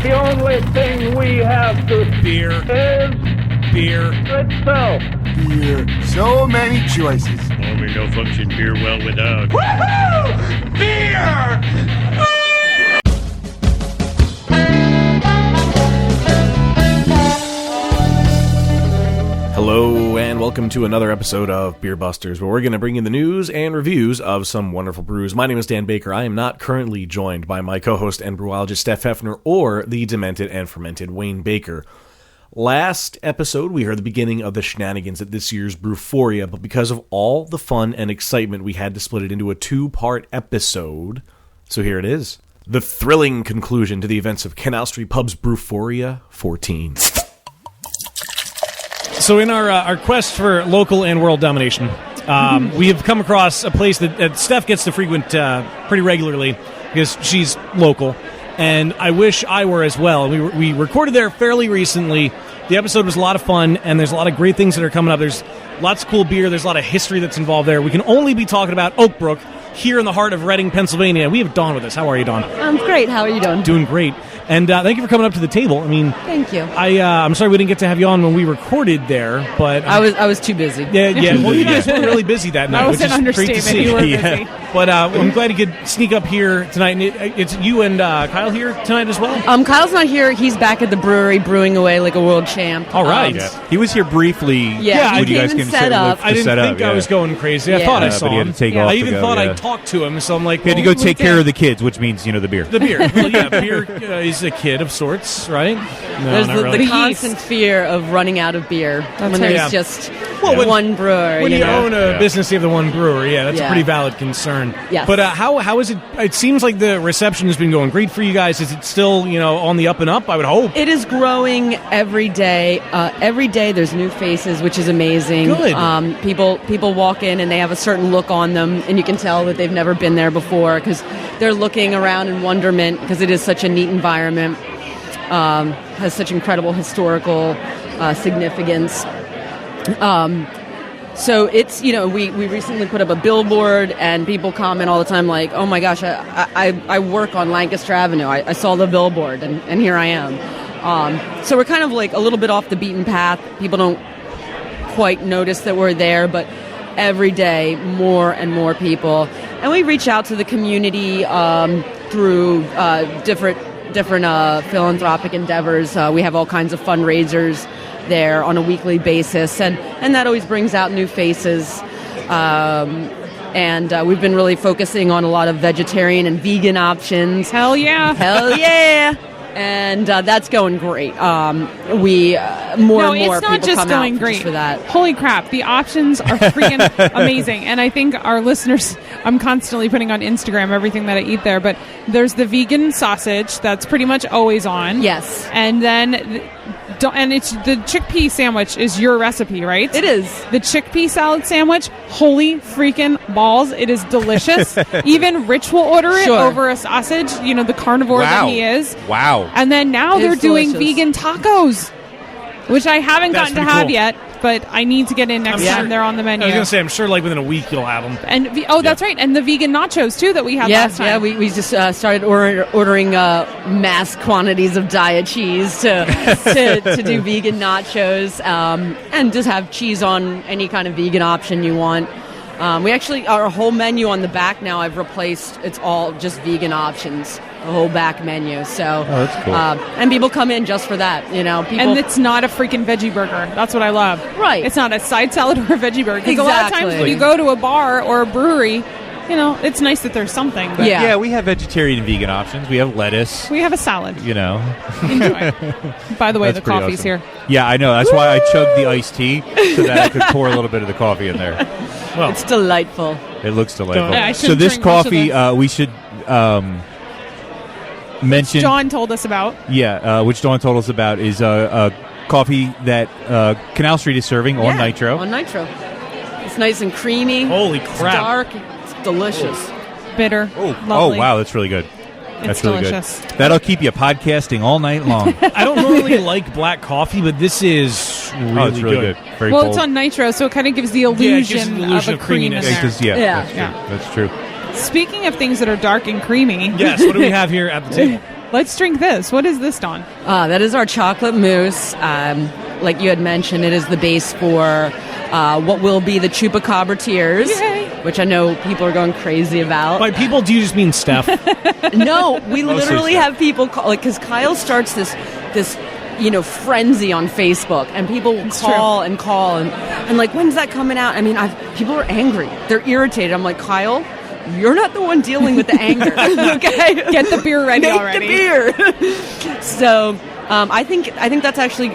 The only thing we have to Beer. is Beer. itself. Beer. So many choices. Only no function beer well without. Woohoo! Beer! Hello and welcome to another episode of Beer Busters, where we're going to bring you the news and reviews of some wonderful brews. My name is Dan Baker. I am not currently joined by my co-host and brewologist Steph Hefner or the demented and fermented Wayne Baker. Last episode, we heard the beginning of the shenanigans at this year's Brewphoria, but because of all the fun and excitement, we had to split it into a two-part episode. So here it is. The thrilling conclusion to the events of Canal Street Pub's Brewphoria 14. So in our quest for local and world domination, we have come across a place that Steph gets to frequent pretty regularly because she's local, and I wish I were as well. We recorded there fairly recently. The episode was a lot of fun, and there's a lot of great things that are coming up. There's lots of cool beer. There's a lot of history that's involved there. We can only be talking about Oak Brook here in the heart of Reading, Pennsylvania. We have Dawn with us. How are you, Dawn? I'm great. How are you doing? Doing great. And thank you for coming up to the table. I mean, thank you. I'm sorry we didn't get to have you on when we recorded there, but I was too busy. Yeah. Well, you guys were really busy that night. That was which an is great to understatement. see. You were busy. But I'm glad you could sneak up here tonight. And it's you and Kyle here tonight as well. Kyle's not here. He's back at the brewery brewing away like a world champ. All right. He was here briefly. Yeah, when he you guys came came and to set up. I didn't think I was going crazy. I thought I saw but he had him. to take off I to even go, thought yeah. I talked to him, so I'm like, He had to go take care of the kids, which means, the beer. The beer. Well, yeah, beer is a kid of sorts, right? No, There's not the really. constant fear of running out of beer when there's right. just when- one brewer. When you know? own a business, you have the one brewer. Yeah, that's a pretty valid concern. Yes. But how is it? It seems like the reception has been going great for you guys. Is it still, on the up and up? I would hope. It is growing every day. Every day there's new faces, which is amazing. Good. People walk in and they have a certain look on them, and you can tell that they've never been there before because they're looking around in wonderment because it is such a neat environment. Has such incredible historical significance. So it's, we recently put up a billboard and people comment all the time like, oh my gosh, I work on Lancaster Avenue. I saw the billboard and here I am. So we're kind of like a little bit off the beaten path. People don't quite notice that we're there, but every day more and more people. And we reach out to the community through different philanthropic endeavors. We have all kinds of fundraisers there on a weekly basis, and that always brings out new faces. And we've been really focusing on a lot of vegetarian and vegan options. Hell yeah. Hell yeah. And that's going great. We more and more it's not people just come going out great. just for that. Holy crap, the options are freaking amazing. And I think our listeners, I'm constantly putting on Instagram everything that I eat there, but there's the vegan sausage that's pretty much always on. Yes. And then it's the chickpea sandwich is your recipe, right? It is. The chickpea salad sandwich, holy freaking balls, it is delicious. Even Rich will order it over a sausage, the carnivore that he is. Wow. And then now they're doing delicious. vegan tacos, which I haven't gotten to have yet, but I need to get in next time they're on the menu. I was going to say, I'm sure like within a week you'll have them. And that's right. And the vegan nachos too that we had last time. Yeah, we just started ordering mass quantities of diet cheese to do vegan nachos and just have cheese on any kind of vegan option you want. We actually, our whole menu on the back now, I've replaced, it's all just vegan options, the whole back menu. So, that's cool. And people come in just for that, People, and it's not a freaking veggie burger. That's what I love. Right. It's not a side salad or a veggie burger. Because a lot of times when you go to a bar or a brewery, it's nice that there's something. But Yeah, we have vegetarian and vegan options. We have lettuce. we have a salad. Enjoy. By the way, That's the pretty coffee's awesome. here. Yeah, I know. That's why I chugged the iced tea so that I could pour a little bit of the coffee in there. Well, it's delightful. It looks delightful. I So shouldn't this drink much of coffee, this. we should mention. John told us about. Which Dawn told us about is a coffee that Canal Street is serving on Nitro. On Nitro. It's nice and creamy. Holy It's crap. dark. It's delicious. Bitter. Oh, Lovely. wow, that's really good. It's That's really delicious. good. That'll keep you podcasting all night long. I don't normally like black coffee, but this is really, it's really good. Very Well, cold. it's on nitro, so it kind of gives the it gives illusion, the illusion of of a cream in creaminess. there. That's true. That's true. Speaking of things that are dark and creamy, Yes, what do we have here at the table? let's drink this. What is this, Dawn? That is our chocolate mousse. Like you had mentioned, it is the base for what will be the Chupacabra Tears, which I know people are going crazy about. By people, do you just mean Steph? No, we literally Steph. have people call, like, because Kyle starts this frenzy on Facebook, and people will call and like, when's that coming out? I mean, people are angry. They're irritated. I'm like, Kyle, you're not the one dealing with the anger. Okay, Get the beer ready Make already. the beer. So I think that's actually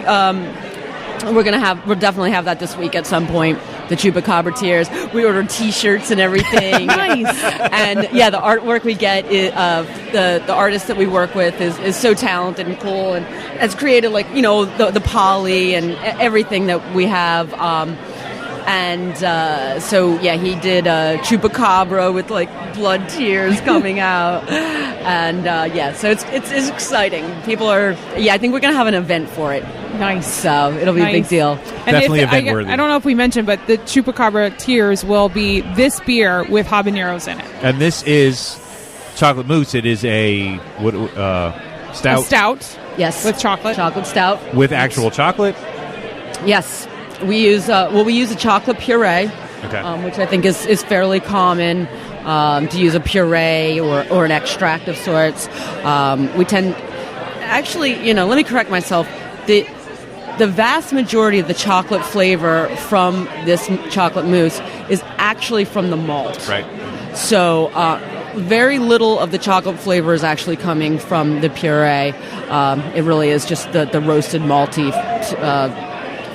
we'll definitely have that this week at some point. The Chupacabra Tears. We ordered T-shirts and everything. Nice. And yeah, the artwork we get the artist that we work with is so talented and cool, and has created, like, the poly and everything that we have. So yeah, he did Chupacabra with, like, blood tears coming out, and so it's exciting. People are I think we're gonna have an event for it. Nice. So it'll be a big deal. And Definitely event-worthy. I don't know if we mentioned, but the Chupacabra Tears will be this beer with habaneros in it. And this is chocolate mousse. It is a stout A stout. Yes, With chocolate. chocolate stout with actual chocolate. Yes, we use a chocolate puree, Okay. which I think is fairly common to use a puree or an extract of sorts. We tend, actually, let me correct myself. The vast majority of the chocolate flavor from this chocolate mousse is actually from the malt. Right. So very little of the chocolate flavor is actually coming from the puree. It really is just the roasted malty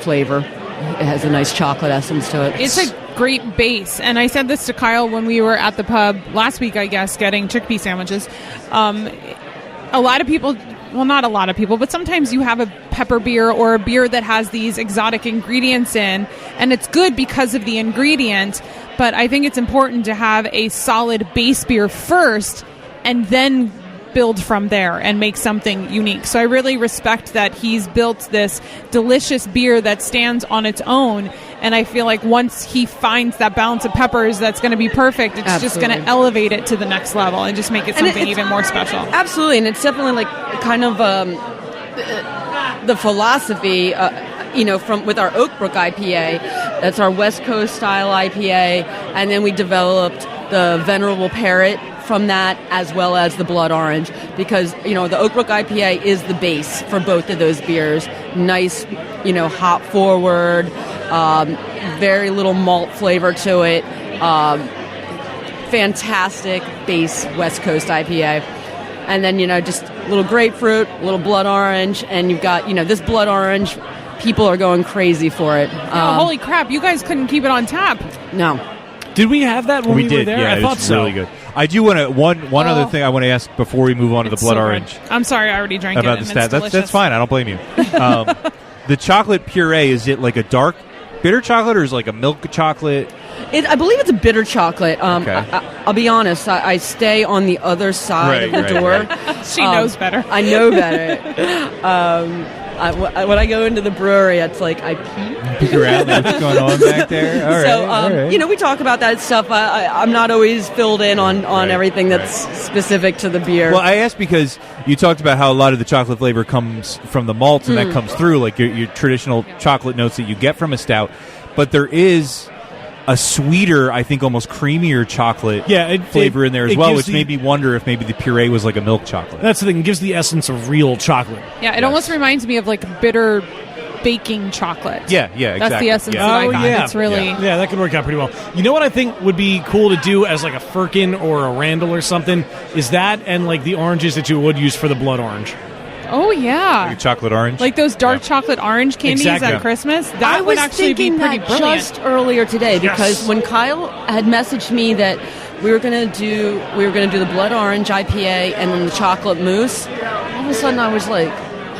flavor. It has a nice chocolate essence to it. It's a great base. And I said this to Kyle when we were at the pub last week, I guess, getting chickpea sandwiches. A lot of people... Well, not a lot of people, but sometimes you have a pepper beer or a beer that has these exotic ingredients in, and it's good because of the ingredient, but I think it's important to have a solid base beer first and then build from there and make something unique. So I really respect that he's built this delicious beer that stands on its own, and I feel like once he finds that balance of peppers that's going to be perfect, it's just going to elevate it to the next level and just make it something even more special. Absolutely, and it's definitely like kind of the philosophy, with our Oakbrook IPA. That's our West Coast style IPA, and then we developed the Venerable Parrot from that, as well as the Blood Orange, because the Oakbrook IPA is the base for both of those beers. Nice, hop forward, very little malt flavor to it. Fantastic base West Coast IPA. And then, just a little grapefruit, a little blood orange, and you've got, this blood orange, people are going crazy for it. Holy crap, you guys couldn't keep it on tap. No. Did we have that when we did, were there? yeah, I thought it's so. really good. I do want to one other thing I want to ask before we move on to the It's blood so good. orange I'm sorry, I already drank about it. the And stat. it's That's fine. I don't blame you. The chocolate puree, is it like a dark bitter chocolate or is it like a milk chocolate? I believe it's a bitter chocolate. Okay. I'll be honest. I stay on the other side of the door. Right. She knows better. I know better. When I go into the brewery, it's like I peek. Peek around, like, what's going on back there? All right. So, all right. we talk about that stuff. I'm not always filled in on everything that's specific to the beer. Well, I asked because you talked about how a lot of the chocolate flavor comes from the malts, and that comes through, like your traditional chocolate notes that you get from a stout. But there is a sweeter, I think almost creamier chocolate flavor in there as well, which made me wonder if maybe the puree was like a milk chocolate. That's the thing. It gives the essence of real chocolate. Yeah, it almost reminds me of like bitter baking chocolate. Yeah, exactly. That's the essence Yeah. that I Oh, got. yeah. It's really... Yeah, that could work out pretty well. You know what I think would be cool to do as like a firkin or a Randall or something is that and like the oranges that you would use for the blood orange. Oh, yeah. Like a chocolate orange? Like those dark chocolate orange candies Exactly. at Christmas. I That was would actually be thinking pretty that brilliant. just earlier today because when Kyle had messaged me that we were gonna do the blood orange IPA and then the chocolate mousse, all of a sudden I was like,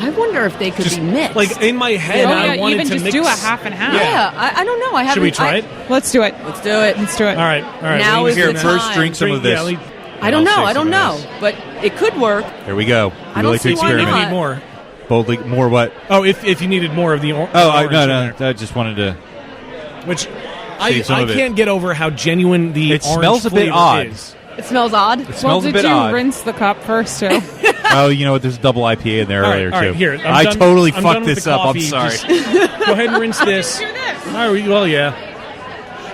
I wonder if they could be mixed. Like in my head, Oh, I yeah, wanted even to just mix. do a half and half. yeah, I don't know. I haven't. Should we try it? Let's do it. Let's do it. Let's do it. All right. Now we is need the to Here, first time. drink some of this. Yeah, I don't know. I'll I say don't some know, of this. but it could work. Here we go. I don't like to see why experiment? not. need more. Boldly, more what? Oh, if you needed more of the orange. No. in there. I just wanted to... Which I Save some of it. can't get over how genuine the It orange smells a bit flavor odd. is. It smells odd. It smells well, a bit did you odd. rinse the cup first, too? Oh, you know what? There's a double IPA in there earlier, all right, too. here. I totally I'm fucked done with this the up. I'm coffee. sorry. Just go ahead and rinse this. Do this. All right, well, yeah.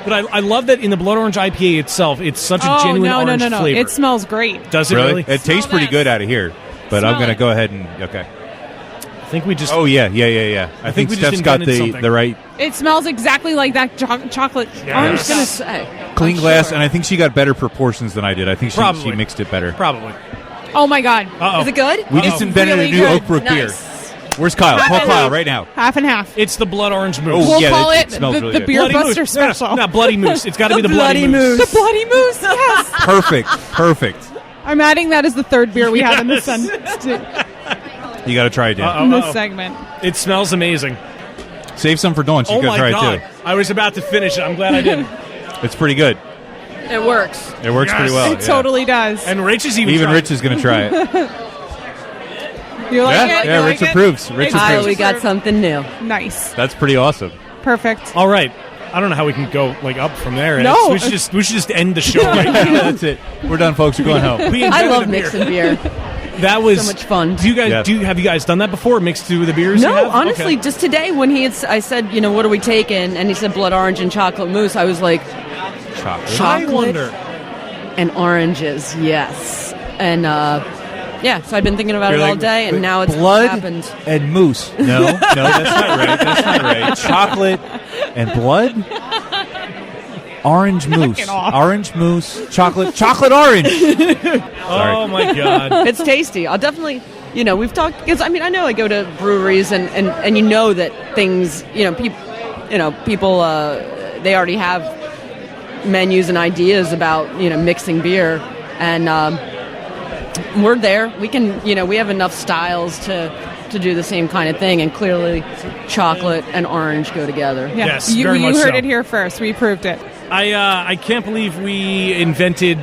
But I love that in the Blood Orange IPA itself, it's such a genuine orange flavor. It smells great. Does it really? It tastes pretty good out of here, but Smell I'm going to it. go ahead and... Okay. I think we just... Oh, yeah. I think we just Steph's got invented something. the right It smells exactly like that chocolate Yes. orange I was going to stuff. say. clean I'm glass, sure. and I think she got better proportions than I did. I think she Probably. mixed it better. Probably. Oh, my God. Uh-oh. Is it good? We just invented really a new good. Oakbrook beer. Nice. Where's Kyle? Call Kyle right now. Half and half. It's the Blood Orange Moose. Oh, We'll yeah, call it it smells the really good. Beer Bloody Buster Moose. No, Special. not Bloody Moose. It's got to be the Bloody Bloody Moose. The Bloody Moose, yes. Perfect. I'm adding that as the third beer we have in this, Yes. You got to try it, Dan. in this segment. It smells amazing. Save some for Dawn. She's Oh going to my try God. it, too. I was about to finish it. I'm glad I didn't. It's pretty good. It works. It works Yes. pretty well. It totally does. And Rich is even Even trying. Rich is going to try it. You like it? You Yeah, like Rich it? approves. Rich It's- Kyle, approves. we got something new. Nice. That's pretty awesome. Perfect. All right. I don't know how we can go up from there. No. We should just end the show right now. That's it. We're done, folks. We're going home. We I invented love a beer. mixing beer. That was So much fun. Do you guys Yeah. have you guys done that before? Mixed through the beers? you No, have? honestly, Okay. just today when I said, what are we taking? And he said blood orange and chocolate mousse. I was like, Chocolate. I chocolate wonder. and oranges, yes. And so I've been thinking about You're it all like, day, and now it's blood happened. and moose. No, that's not right. That's not right. Chocolate and blood. Orange mousse. it off. Orange mousse. Chocolate orange. Oh my God. It's tasty. I'll definitely, we've talked, because I know I go to breweries and you know that things, people, they already have menus and ideas about, mixing beer. And we're there. We can, we have enough styles to do the same kind of thing. And clearly chocolate and orange go together. Yeah. Yes, you very much heard so. it here first. We proved it. I can't believe we invented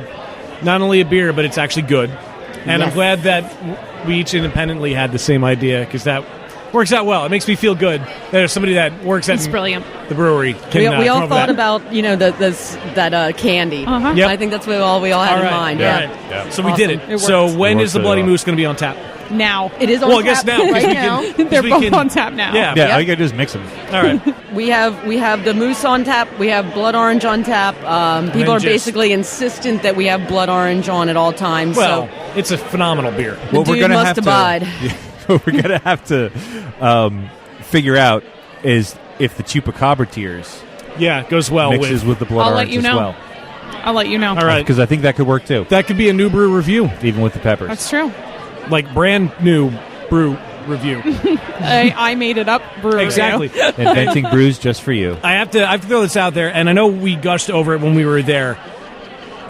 not only a beer, but it's actually good. And I'm Yes. glad that we each independently had the same idea, because that works out well. It makes me feel good that there's somebody that works at It's brilliant. the brewery. Can, We all come up with thought that. about, that candy. Uh-huh. Yep. I think that's what we all had All in right. mind. All Yeah. right. Yeah. So we did it. It So worked. when It is the worked Bloody really well. Moose going to be on tap? Now. It is on Well, I tap guess now, 'cause right we now. can- They're we both can- on tap now. Yeah. Yeah, Yep. all you got to do is mix them. All right. We have the mousse on tap. We have blood orange on tap. People then are just- basically insistent that we have blood orange on at all times. Well, so it's a phenomenal beer. What dude must abide. What we're gonna have to figure out is if the chupacabra tears Yeah, it goes well mixes with the blood I'll let orange you as know. well. I'll let you know. All right. Because I think that could work too, That could be a new brew review, even with the peppers. That's true. like brand new brew review. I made it up. Brew Exactly. Inventing brews just for you. I have to throw this out there, and I know we gushed over it when we were there.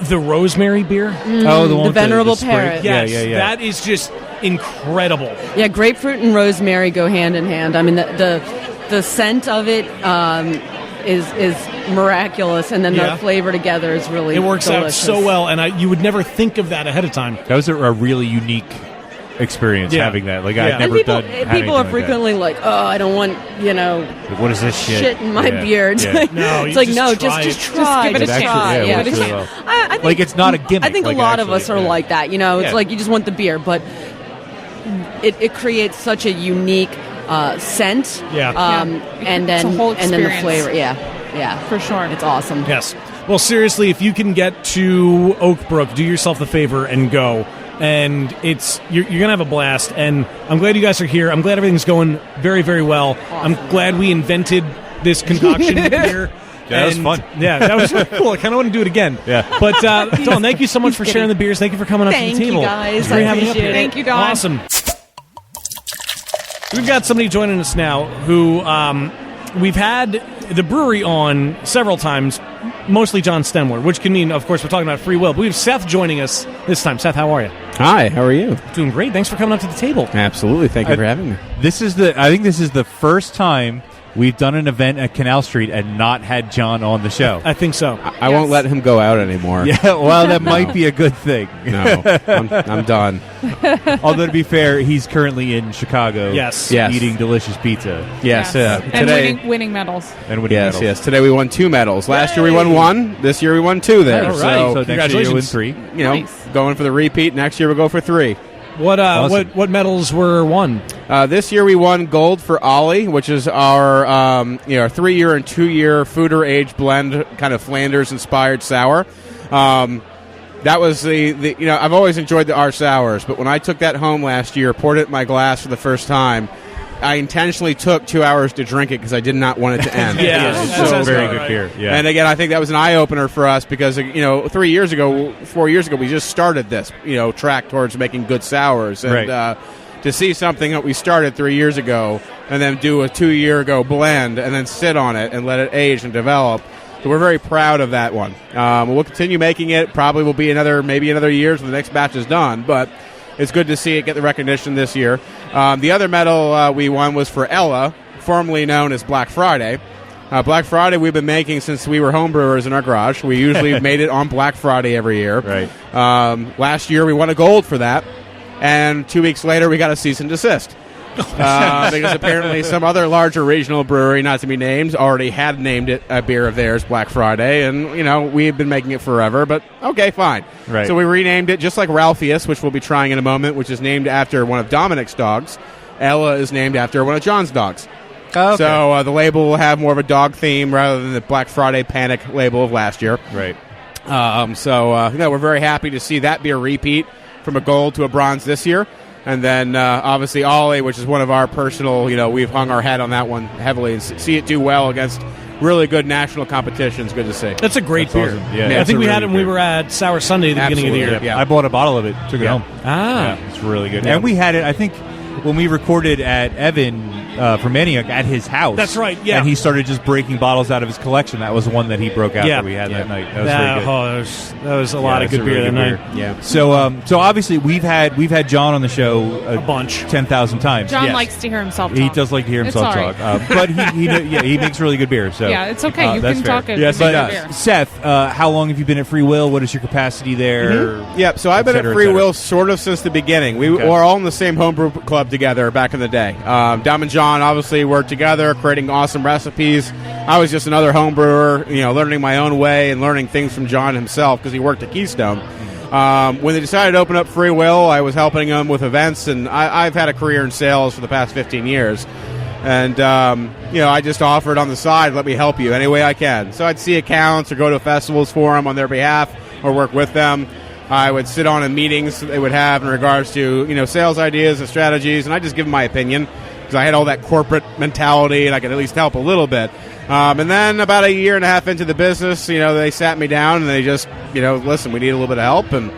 The rosemary beer, Oh, the one with Venerable sprig? Parrot. yes, Yeah. that is just incredible. Yeah, grapefruit and rosemary go hand in hand. I mean, the scent of it is miraculous, and then Yeah. the flavor together is really It works delicious. out so well, and you would never think of that ahead of time. That was a really unique experience Yeah. having that. Like Yeah. I'd And never And done. people had anything are like that. frequently like, "Oh, I don't want Like, what is this shit? in my Yeah. beard." Yeah. No, It's you like, just no, try just it. try, give it a just chance. try. Yeah, it Yeah, works because really well. I think, Like, it's not a gimmick. I think like, a lot actually, of us are yeah. like that. It's Yeah. like you just want the beer, but it creates such a unique scent. Yeah. And It's a then whole and then the experience. flavor. Yeah, yeah, For sure. It's awesome. Yes. Well, seriously, if you can get to Oakbrook, do yourself the favor and go. And you're gonna have a blast. And I'm glad you guys are here. I'm glad everything's going very, very well. I'm glad we invented this concoction here. Yeah, that was And, fun. Yeah, that was really cool. I kind of want to do it again. Yeah. But Dawn, thank you so much for sharing the beers. Thank you for coming up Thank to the you, table. guys. It's great I having you up appreciate here. it. Thank you, Dawn. Awesome. We've got somebody joining us now who we've had the brewery on several times, mostly John Stemler, which can mean, of course, we're talking about free will. But we have Seth joining us this time. Seth, how are you? Hi, how are you? Doing great. Thanks for coming up to the table. Absolutely, thank you for having me. I think this is the first time we've done an event at Canal Street and not had John on the show. I think so. I won't let him go out anymore. Yeah, well, that might be a good thing. No, I'm done. Although, to be fair, he's currently in Chicago. Yes. Yes. Eating delicious pizza Yes, And today. winning medals. and winning Yes, medals. yes. Today we won 2 medals. Last year we won 1. This year we won 2 there. All right. So So, next year you win Congratulations. 3. you know, Nice. going for the repeat. Next year we'll go for 3. Awesome. What medals were won? This year we won gold for Ollie, which is our 3-year and 2-year foeder age blend, kind of Flanders inspired sour. That was the I've always enjoyed our sours, but when I took that home last year, poured it in my glass for the first time, I intentionally took 2 hours to drink it because I did not want it to end. It's so very good beer. Yeah. And again, I think that was an eye opener for us because 4 years ago, we just started this track towards making good sours, and to see something that we started 3 years ago and then do a 2-year ago blend and then sit on it and let it age and develop. So we're very proud of that one. We'll continue making it. Probably will be maybe another year when the next batch is done, but it's good to see it get the recognition this year. The other medal we won was for Ella, formerly known as Black Friday. Black Friday we've been making since we were homebrewers in our garage. We usually made it on Black Friday every year. Right. Last year we won a gold for that, and 2 weeks later we got a cease and desist. Because apparently some other larger regional brewery, not to be named, already had named it a beer of theirs Black Friday, and we have been making it forever, but okay, fine. Right. So we renamed it just like Ralpheus, which we'll be trying in a moment, which is named after one of Dominic's dogs. Ella is named after one of John's dogs. Oh, okay. So the label will have more of a dog theme rather than the Black Friday Panic label of last year. Right. We're very happy to see that beer repeat from a gold to a bronze this year. And then, obviously, Ollie, which is one of our personal, we've hung our hat on that one heavily and see it do well against really good national competitions. Good to see. That's a great beer. Awesome. Yeah, I think we had it when we were at Sour Sunday at the beginning of the year. Yeah. I bought a bottle of it, took it home. Ah. Yeah, it's really good. And we had it, I think, when we recorded at Evan from Antioch at his house. That's right, yeah. And he started just breaking bottles out of his collection. That was the one that he broke out that we had that night. That was very good. That was a lot of good beer that night. Yeah. So obviously we've had John on the show a bunch, 10,000 times. John likes to hear himself talk. He does like to hear himself It's all talk, but he makes really good beer. So yeah, it's okay. You that's can fair. talk. Yes, he good does. beer. Seth, how long have you been at Free Will? What is your capacity there? Yep, so I've been at Free Will sort of since the beginning. We were all in the same homebrew club together back in the day. Dom and John obviously worked together, creating awesome recipes. I was just another home brewer, learning my own way and learning things from John himself because he worked at Keystone. When they decided to open up Free Will, I was helping them with events, and I've had a career in sales for the past 15 years. And, I just offered on the side, let me help you any way I can. So I'd see accounts or go to festivals for them on their behalf or work with them. I would sit on in meetings they would have in regards to, sales ideas and strategies, and I just give them my opinion because I had all that corporate mentality and I could at least help a little bit. And then about a year and a half into the business, they sat me down and they just, listen, we need a little bit of help. And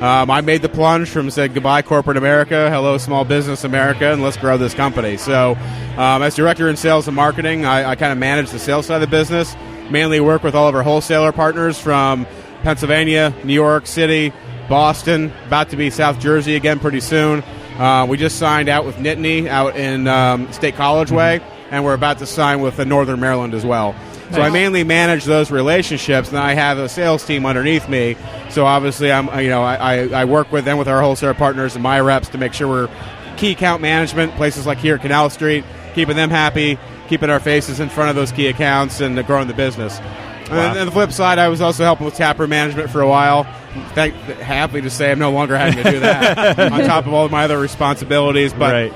I made the plunge from said goodbye corporate America, hello small business America, and let's grow this company. So as director in sales and marketing, I kind of manage the sales side of the business, mainly work with all of our wholesaler partners from Pennsylvania, New York City, Boston, about to be South Jersey again pretty soon. We just signed out with Nittany out in State College Way, and we're about to sign with Northern Maryland as well. So I mainly manage those relationships, and I have a sales team underneath me. So obviously, I work with them with our wholesale partners and my reps to make sure we're key account management, places like here at Canal Street, keeping them happy, keeping our faces in front of those key accounts, and growing the business. Wow. And on the flip side, I was also helping with taproom management for a while. Happy to say I'm no longer having to do that on top of all of my other responsibilities. But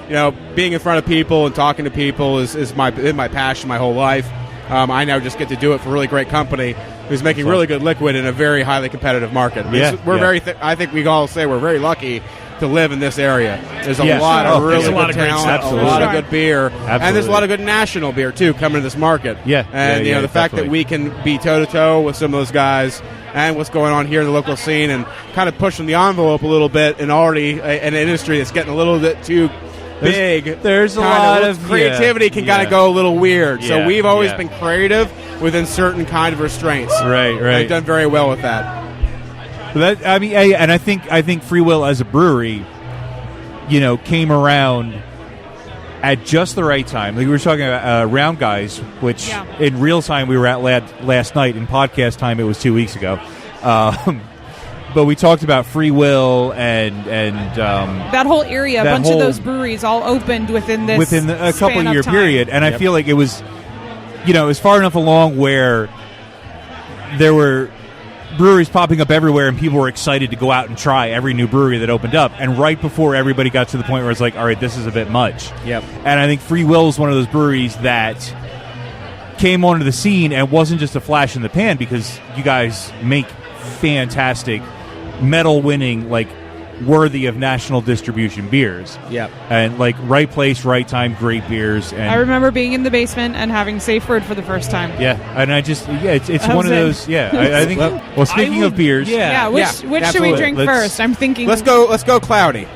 being in front of people and talking to people is my passion my whole life. I now just get to do it for a really great company who's making really good liquid in a very highly competitive market. I think we all say we're very lucky to live in this area. There's a lot of really good talent, a lot of good beer, and there's a lot of good national beer too coming to this market. And the fact that we can be toe-to-toe with some of those guys and what's going on here in the local scene and kind of pushing the envelope a little bit and already an industry that's getting a little bit too big. There's a lot of creativity can kind of go a little weird. So we've always been creative within certain kind of restraints. Right. We've done very well with that. I think Free Will as a brewery, came around at just the right time. Like we were talking about Round Guys, which in real time we were at last night. In podcast time, it was 2 weeks ago. But we talked about Free Will and that whole area. A bunch of those breweries all opened within a couple year period, and I feel like it was, it was far enough along where there breweries popping up everywhere, and people were excited to go out and try every new brewery that opened up. And right before everybody got to the point where it's like, all right, this is a bit much. Yep. And I think Free Will is one of those breweries that came onto the scene and wasn't just a flash in the pan, because you guys make fantastic medal-winning, like, worthy of national distribution beers. Yep. And like right place, right time, great beers. And I remember being in the basement and having Safe Word for the first time. yeah, and I just it's That one was of it. those. Yeah, I think. Well, speaking of beers, Yeah, which should we absolutely. drink Let's- first? I'm thinking Let's go cloudy. cloudy.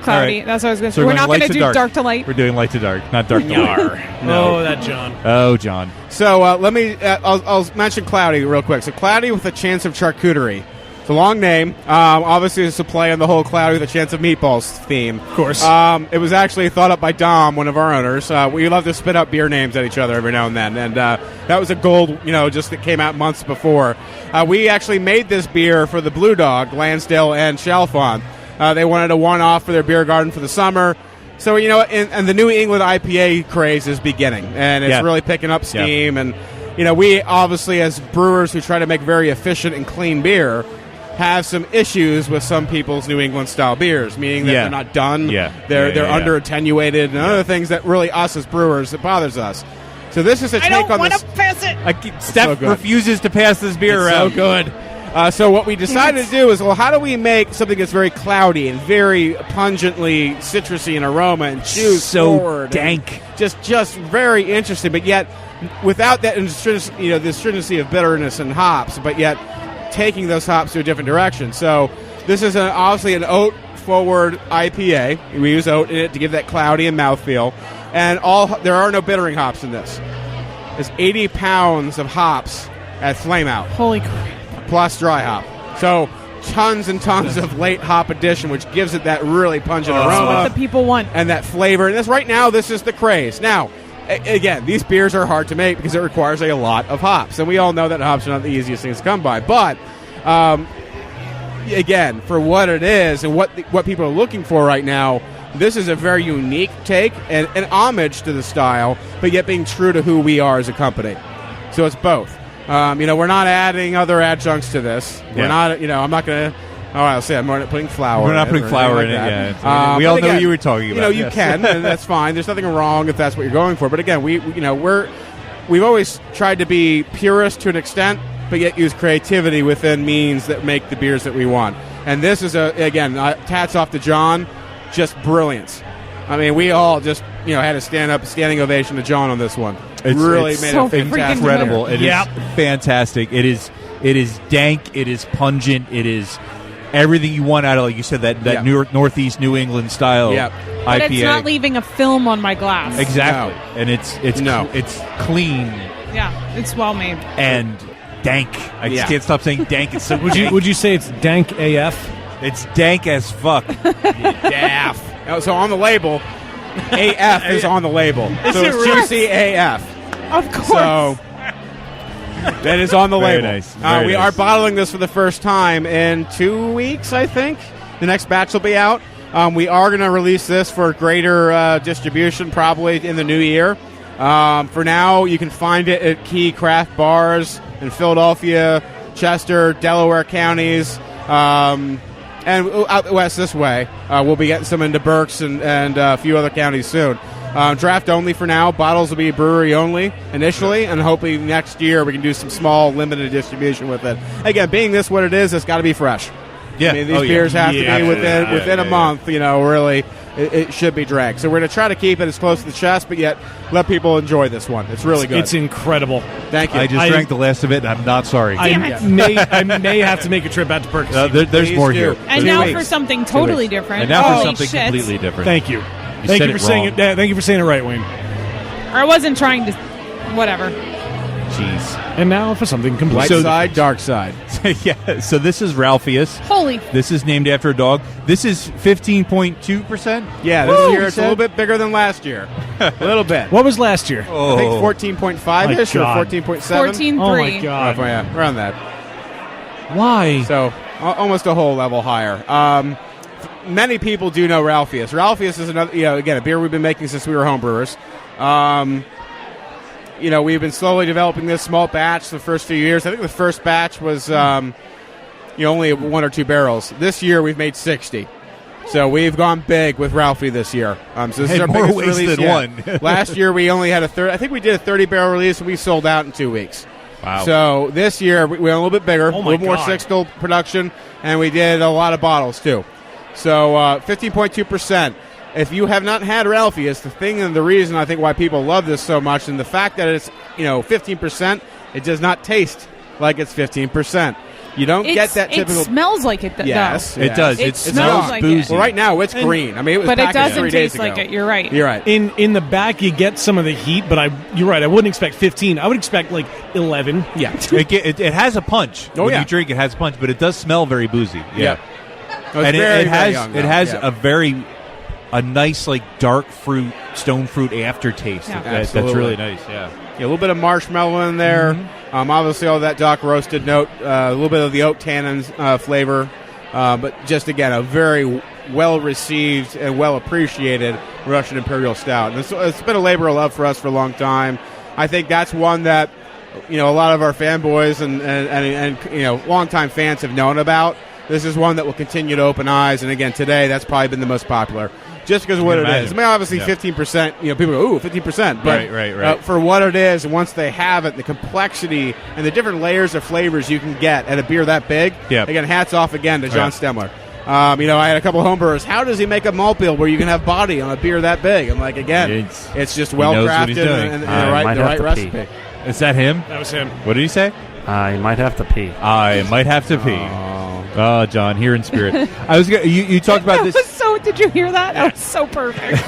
All right. That's what I was going to So say. We're not light going to do dark. dark to light. We're doing light to dark, not dark to light. Oh, that John. Oh, John. So let me. I'll mention cloudy real quick. So cloudy with a chance of charcuterie. It's a long name. Obviously, it's a play on the whole cloudy with a chance of meatballs theme. Of course. It was actually thought up by Dom, one of our owners. We love to spit up beer names at each other every now and then, and that was a gold, just that came out months before. We actually made this beer for the Blue Dog, Lansdale and Chalfont. They wanted a one-off for their beer garden for the summer. So, and the New England IPA craze is beginning, and it's really picking up steam. And, we obviously, as brewers who try to make very efficient and clean beer, have some issues with some people's New England style beers, meaning that they're not done, they're under attenuated, and other things that really us as brewers, it bothers us. So this is a take on this. pass it. Steph refuses to pass this beer around. So good. So what we decided to do is, how do we make something that's very cloudy and very pungently citrusy in aroma and chews So forward, dank. and just very interesting, but yet without that the stringency of bitterness and hops, but yet taking those hops to a different direction. So this is obviously an oat-forward IPA. We use oat in it to give that cloudy and mouthfeel. And there are no bittering hops in this. There's 80 pounds of hops at flame out. Holy crap. Plus dry hop. So tons and tons of late hop addition, which gives it that really pungent That's aroma. what the people want. And that flavor. And right now, this is the craze. Now, again, these beers are hard to make because it requires a lot of hops. And we all know that hops are not the easiest things to come by. But, again, for what it is and what people are looking for right now, this is a very unique take and an homage to the style, but yet being true to who we are as a company. So it's both. We're not adding other adjuncts to this. We're not, I'm not going to... Oh, I'll say I'm not putting flour. We're not in it putting or flour in anything it. like that. Yeah, we all but know again, what you were talking about. You yes. can, and that's fine. There's nothing wrong if that's what you're going for. But again, we've always tried to be purist to an extent, but yet use creativity within means that make the beers that we want. And this is hats off to John, just brilliance. I mean, we all just had a standing ovation to John on this one. It's made so it fantastic. incredible. It is fantastic. It is dank. It is pungent. It is everything you want out of, like you said, that Northeast New England style IPA. But it's not leaving a film on my glass. Exactly. No. And it's clean Yeah, it's well made. and dank. I just can't stop saying dank. It's so dank. Would you say it's dank AF? It's dank as fuck. Daff. So on the label, AF is on the label. So it's juicy AF. Of course. So that is on the Very label. nice. Very We nice. are bottling this for the first time in 2 weeks, I think. The next batch will be out. We are going to release this for greater distribution probably in the new year. For now, you can find it at key craft bars in Philadelphia, Chester, Delaware counties, and out west this way. We'll be getting some into Berks and a few other counties soon. Draft only for now. Bottles will be brewery only initially, and hopefully next year we can do some small limited distribution with it. Again, being this what it is, it's got to be fresh. Yeah. I mean, these beers have to be within a Yeah. month. Really, it should be drank. So we're going to try to keep it as close to the chest, but yet let people enjoy this one. It's really good. It's incredible. Thank you. I just drank the last of it, and I'm not sorry. I may have to make a trip out to Perkins. There's Please more do. here. And Two now weeks. for something totally different. And now for Holy something shit. completely different. Thank you. said Thank you it for saying wrong. it. Thank you for saying it right, Wayne. Or I wasn't trying to... Whatever. Jeez. And now for something completely. Light So- side, dark side. Yeah. So this is Ralpheus. Holy... This is named after a dog. This is 15.2%. Yeah, this year it's a little bit bigger than last year. A little bit. What was last year? Oh. I think 14.5-ish or My God. 14.7. 14.3. Oh my God! Yeah, around that. Why? So almost a whole level higher. Many people do know Ralpheus. Ralpheus is another, again, a beer we've been making since we were homebrewers. We've been slowly developing this small batch the first few years. I think the first batch was only 1 or 2 barrels. This year we've made 60. So we've gone big with Ralphie this year. So this is our more biggest waste release than yet. one. Last year we only had I think we did a 30-barrel release, and we sold out in 2 weeks. Wow. So this year we went a little bit bigger, Oh a my little more God. six-still production, and we did a lot of bottles too. So 15.2%. If you have not had Ralphie, it's the thing and the reason I think why people love this so much, and the fact that it's 15%, it does not taste like it's 15%. You don't get that typical. It smells like it. Yes, though. It does. It It smells smells like boozy. Well, right now it's green. I mean, it was But it packaged doesn't 3 days taste like ago. it. You're right. You're right. In the back, you get some of the heat, but you're right. I wouldn't expect 15. I would expect like 11. Yeah. It has a punch. Oh, when yeah. you drink, it has a punch, but it does smell very boozy. Yeah. Oh, it's And very, it very has young, it though. has Yeah. a nice like dark fruit, stone fruit aftertaste. Yeah. That's Absolutely. really nice. Yeah. Yeah, a little bit of marshmallow in there. Obviously, all that dark roasted note, a little bit of the oak tannins flavor. But just, again, a very well-received and well-appreciated Russian Imperial Stout. And it's been a labor of love for us for a long time. I think that's one that, a lot of our fanboys and longtime fans have known about. This is one that will continue to open eyes. And, again, today, that's probably been the most popular. Just because of what it imagine. is. I mean, obviously, Yeah. 15%, people go, ooh, 15%. But Right. for what it is, and once they have it, the complexity and the different layers of flavors you can get at a beer that big, Yeah. again, hats off again to John Yeah. Stemler. I had a couple of homebrewers. How does he make a malt bill where you can have body on a beer that big? I'm like, again, it's just knows what well-crafted he's doing. and the might right have to recipe. pee. Is that him? That was him. What did he say? You might have to pee. I might have to pee. Oh, John, here in spirit. I was. You talked about That this. was so. Did you hear that? That was so perfect.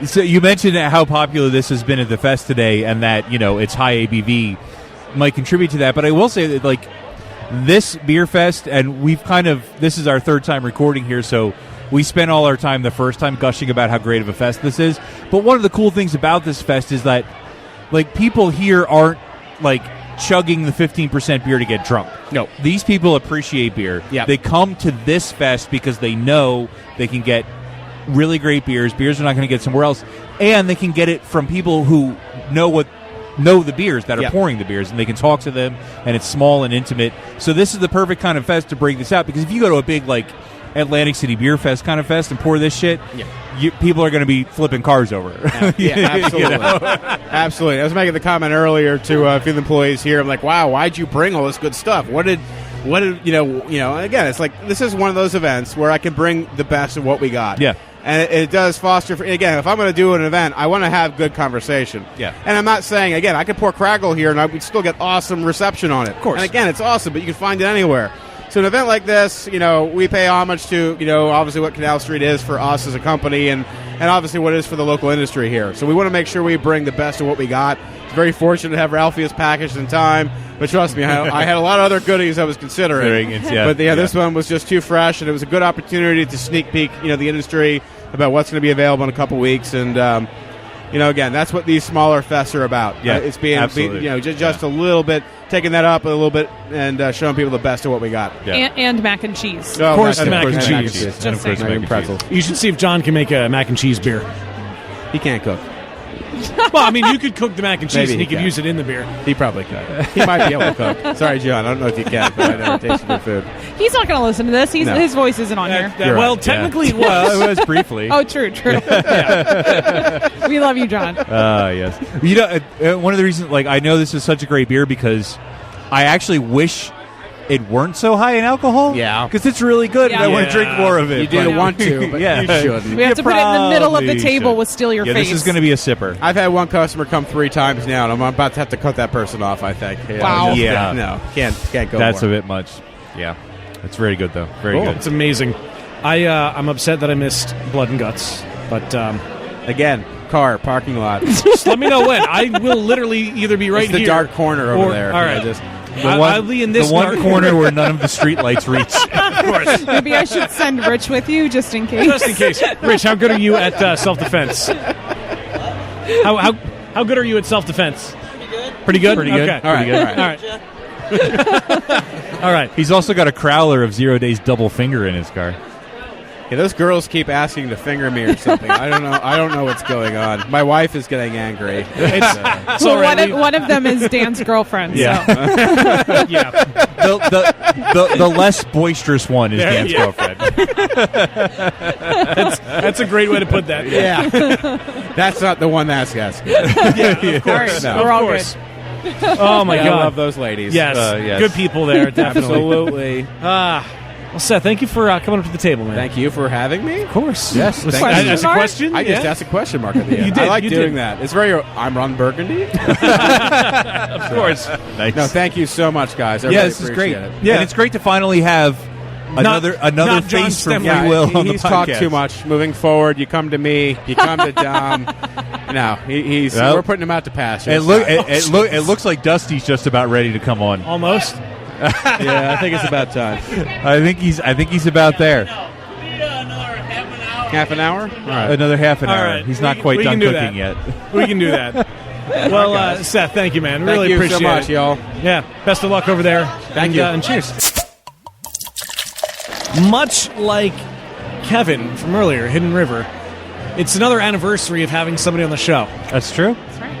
So you mentioned how popular this has been at the fest today, and that it's high ABV might contribute to that. But I will say that this beer fest, and this is our third time recording here, so we spent all our time the first time gushing about how great of a fest this is. But one of the cool things about this fest is that people here aren't chugging the 15% beer to get drunk. No. These people appreciate beer. Yeah. They come to this fest because they know they can get really great beers they're not going to get somewhere else, and they can get it from people who know the beers that are Yeah. pouring the beers, and they can talk to them, and it's small and intimate. So this is the perfect kind of fest to bring this out, because if you go to a big Atlantic City Beer Fest kind of fest and pour this shit, people are going to be flipping cars over. Yeah, absolutely. Absolutely. I was making the comment earlier to a few of the employees here. I'm like, wow, why'd you bring all this good stuff? What did again, it's like, this is one of those events where I can bring the best of what we got. Yeah. And it does foster, again, if I'm going to do an event, I want to have good conversation. Yeah. And I'm not saying, again, I could pour Craggle here and I would still get awesome reception on it. Of course. And again, it's awesome, but you can find it anywhere. So an event like this, we pay homage to, obviously what Canal Street is for us as a company, and obviously what it is for the local industry here. So we want to make sure we bring the best of what we got. It's very fortunate to have Ralphie as packaged in time, but trust me, I had a lot of other goodies I was considering. But this one was just too fresh, and it was a good opportunity to sneak peek, the industry about what's going to be available in a couple weeks, and again, that's what these smaller fests are about. Yeah, It's being, absolutely. just a little bit, taking that up a little bit, and showing people the best of what we got. Yeah. and mac and cheese. Of course, mac and cheese. And of course, mac and pretzels. You should see if John can make a mac and cheese beer. He can't cook. Well, I mean, you could cook the mac and cheese, Maybe and he he could can. use it in the beer. He probably could. He might be able to cook. Sorry, John. I don't know if you can, but I never tasted your food. He's not going to listen to this. No. His voice isn't on here. You're Well, right. technically it was. Well, it was briefly. Oh, true. We love you, John. Yes. One of the reasons, I know this is such a great beer because I actually wish it weren't so high in alcohol. Yeah. Because it's really good, and I Yeah. want to drink more of it. You didn't want to, but Yeah. you shouldn't. We have to put it in the middle of the Probably table should. with Steal Your Yeah, Face. this is going to be a sipper. I've had one customer come 3 times now, and I'm about to have to cut that person off, I think. Wow. Yeah. No, can't go That's more. a bit much. Yeah. It's very good, though. Very Cool. good. It's amazing. I'm upset that I missed Blood and Guts, but Again, car, parking lot. just let me know when. I will literally either be right It's the here. dark corner over or- there. all right. I'll be in this the one dark corner where none of the streetlights reach. Of course. Maybe I should send Rich with you just in case. Just in case. Rich, how good are you at self-defense? How good are you at self-defense? Pretty good. Pretty good. Okay. All right. All right. All right. He's also got a crowler of 0 Days double finger in his car. Yeah, those girls keep asking to finger me or something. I don't know what's going on. My wife is getting angry. It's Well, all right. one of them is Dan's girlfriend. Yeah. So. Yeah. The less boisterous one is Dan's yeah. girlfriend. That's a great way to put that. Yeah. That's not the one that's asking. Yeah, of course. No. We're all Of course. Oh, my I God. love those ladies. Yes. Yes. Good people there, definitely. Absolutely. Well, Seth, thank you for coming up to the table, man. Thank you for having me. Of course. Yes, Was thank that- you. That's a question? I just Yeah. asked a question mark at the end. You did, I like you doing did. that. It's very. I'm Ron Burgundy. Of course. Nice. No, thank you so much, guys. I Yeah, really this is great. appreciate it. Yeah. And it's great to finally have another not John face from Stemler. Free Will on the he's podcast. talked too much. Moving forward, you come to me. You come to Dom. No, he's. Well, we're putting him out to pasture. It looks like Dusty's just about ready to come on. Almost. Yeah, I think it's about time. I think he's about there. Half an hour. All right. Another half an All hour. right. He's not We quite can done do cooking that. yet. We can do that. Well, Seth, thank you, man. Thank Really you appreciate so much, it. y'all. Yeah. Best of luck over there. Thank you. And cheers. Much like Kevin from earlier, Hidden River, it's another anniversary of having somebody on the show. That's true.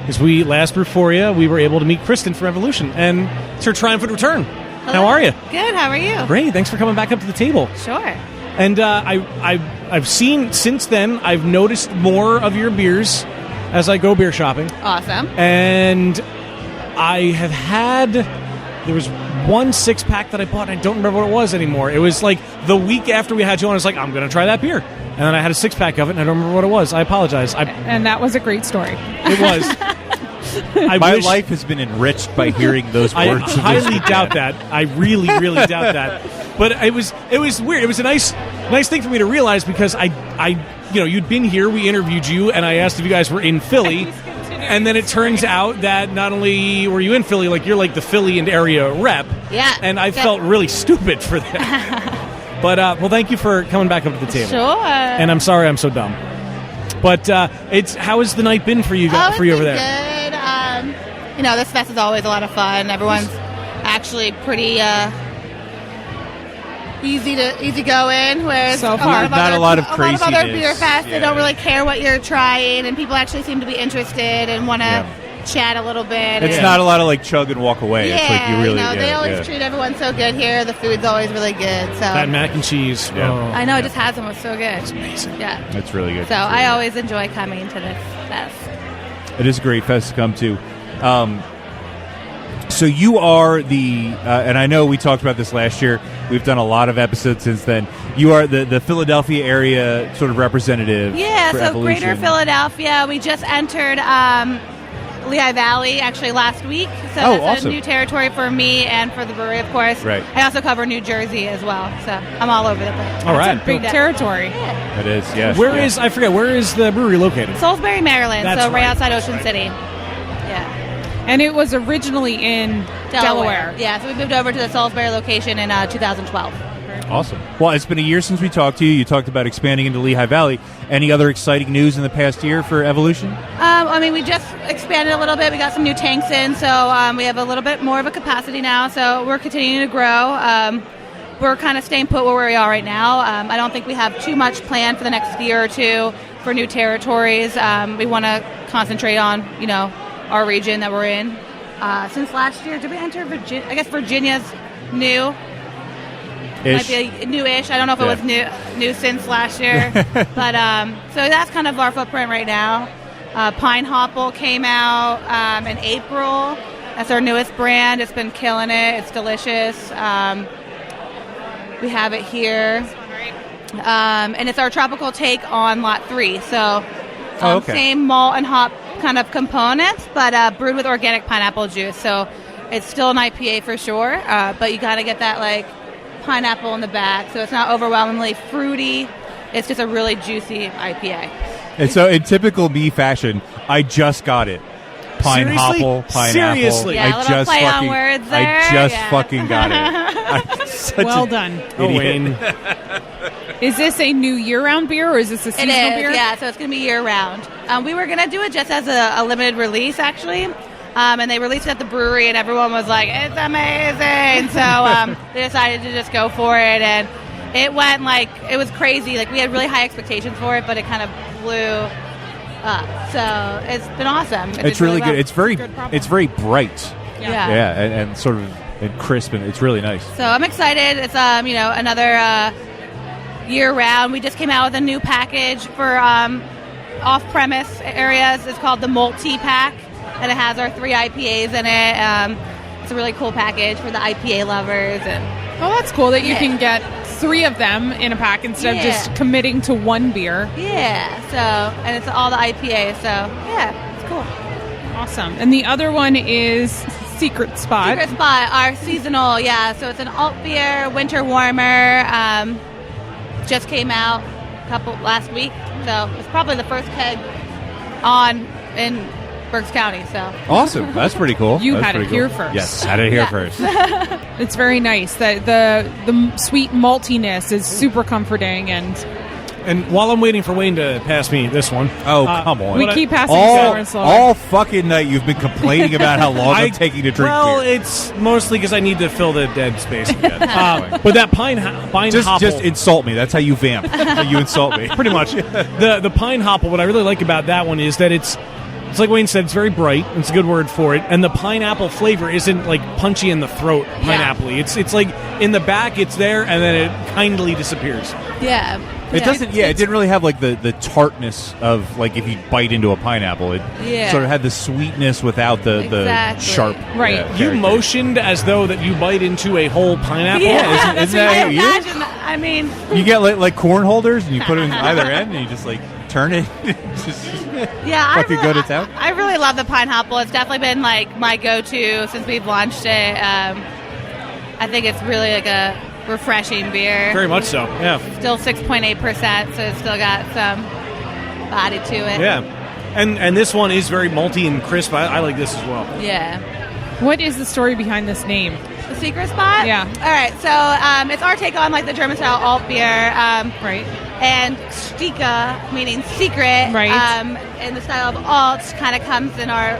Because last Brewphoria, we were able to meet Kristen from Evolution, and it's her triumphant return. How are you? Good. How are you? Great. Thanks for coming back up to the table. Sure. And I've seen since then. I've noticed more of your beers as I go beer shopping, Awesome. and I have had. There was one 6-pack that I bought, and I don't remember what it was anymore. It was like the week after we had you on. I was like, I'm going to try that beer, and then I had a 6-pack of it, and I don't remember what it was. I apologize. And that was a great story. It was. My life has been enriched by hearing those I words. highly doubt that. I really, really doubt that. But it was weird. It was a nice thing for me to realize because you'd been here, we interviewed you, and I asked if you guys were in Philly, and then it turns out that not only were you in Philly, like you're like the Philly and area rep. Yeah. And I Good. felt really stupid for that. But well, thank you for coming back up to the table. Sure. And I'm sorry I'm so dumb. But how has the night been for you it's for you over been there? Good. This fest is always a lot of fun. Everyone's actually pretty easy going. Whereas So a far. lot of Not other, a lot of a lot of other craziness. beer fests, they Yeah. don't really care what you're trying, and people actually seem to be interested and want to Yeah. chat a little bit. It's and- not a lot of like chug and walk away. Yeah, It's like you really. they yeah, always yeah. treat everyone so good here. The food's always really good. So That mac and cheese. Yeah. Oh. I know it just has them. It's so good. It's amazing. Yeah. It's really good. So It's really I good. always enjoy coming to this fest. It is a great fest to come to. So you are the, and I know we talked about this last year. We've done a lot of episodes since then. You are the Philadelphia area sort of representative. Yeah, for so Evolution. Greater Philadelphia. We just entered Lehigh Valley actually last week. So Oh, that's awesome. a new territory for me and for the brewery, of course. Right. I also cover New Jersey as well. So I'm all over the place. All right. Big territory. It is, yes. Where yeah. is I forget where is the brewery located? Salisbury, Maryland. That's so right right, outside that's Ocean right. City. Yeah. And it was originally in Delaware. Yeah, so we moved over to the Salisbury location in 2012. Awesome. Well, it's been a year since we talked to you. You talked about expanding into Lehigh Valley. Any other exciting news in the past year for Evolution? We just expanded a little bit. We got some new tanks in, so we have a little bit more of a capacity now. So we're continuing to grow. We're kind of staying put where we are right now. I don't think we have too much planned for the next year or two for new territories. We want to concentrate on, our region that we're in. Since last year, did we enter Virginia? I guess Virginia's new. Might be newish. I don't know if it was new since last year. But so that's kind of our footprint right now. Pine Hopple came out in April. That's our newest brand. It's been killing it. It's delicious. We have it here. And it's our tropical take on Lot 3. So same malt and hop kind of components, but brewed with organic pineapple juice. So it's still an IPA for sure, but you got to get that like pineapple in the back, so it's not overwhelmingly fruity. It's just a really juicy IPA. And so, in typical me fashion, I just got it. Seriously? Pineapple. Seriously? Yeah, a little play on words there. I just Yeah. fucking got it. Well done. Oh, Wayne. Is this a new year-round beer, or is this a It seasonal is, beer? yeah, so it's going to be year-round. We were going to do it just as a limited release, actually, and they released it at the brewery, and everyone was like, it's amazing! So they decided to just go for it, and it went it was crazy. Like, we had really high expectations for it, but it kind of blew up. So it's been awesome. It's really good. Well. It's very bright. Yeah. And sort of and crisp, and it's really nice. So I'm excited. It's another year round. We just came out with a new package for off-premise areas. It's called the Multi Pack, and it has our 3 IPAs in it. It's a really cool package for the IPA lovers. And that's cool that you can get 3 of them in a pack instead of just committing to 1 beer. Yeah. So, and it's all the IPA. So yeah, it's cool. Awesome. And the other one is Secret Spot. Secret Spot, our seasonal. Yeah. So it's an alt beer, winter warmer. Just came out last week. So it's probably the first keg in Berks County. So awesome. That's pretty cool. You had it here first. Yes, had it here first. It's very nice. The sweet maltiness is super comforting, and while I'm waiting for Wayne to pass me this one, come on, we keep passing slower and slower. All fucking night you've been complaining about how long I'm taking to drink beer. It's mostly because I need to fill the dead space again. But that pine hopple, just insult me. That's how you vamp. You insult me, pretty much. The pine hopple. What I really like about that one is that it's like Wayne said, it's very bright. It's a good word for it. And the pineapple flavor isn't like punchy in the throat, pineapple-y. It's like in the back, it's there, and then it kindly disappears. Yeah. It doesn't. Yeah, it didn't really have like the tartness of like if you bite into a pineapple. It sort of had the sweetness without the sharp. Right. You motioned as though that you bite into a whole pineapple. Yeah, isn't that you? I mean, you get like corn holders and you put it in either end and you just like turn it. Fucking go to town. I really love the pine hopple. It's definitely been like my go-to since we've launched it. I think it's really like a refreshing beer. Very much so, yeah. Still 6.8%, so it's still got some body to it. Yeah. And this one is very malty and crisp. I like this as well. Yeah. What is the story behind this name? The Secret Spot? Yeah. All right, so it's our take on like the German-style alt beer. Right. And Stika, meaning secret, in the style of alt, kind of comes in our,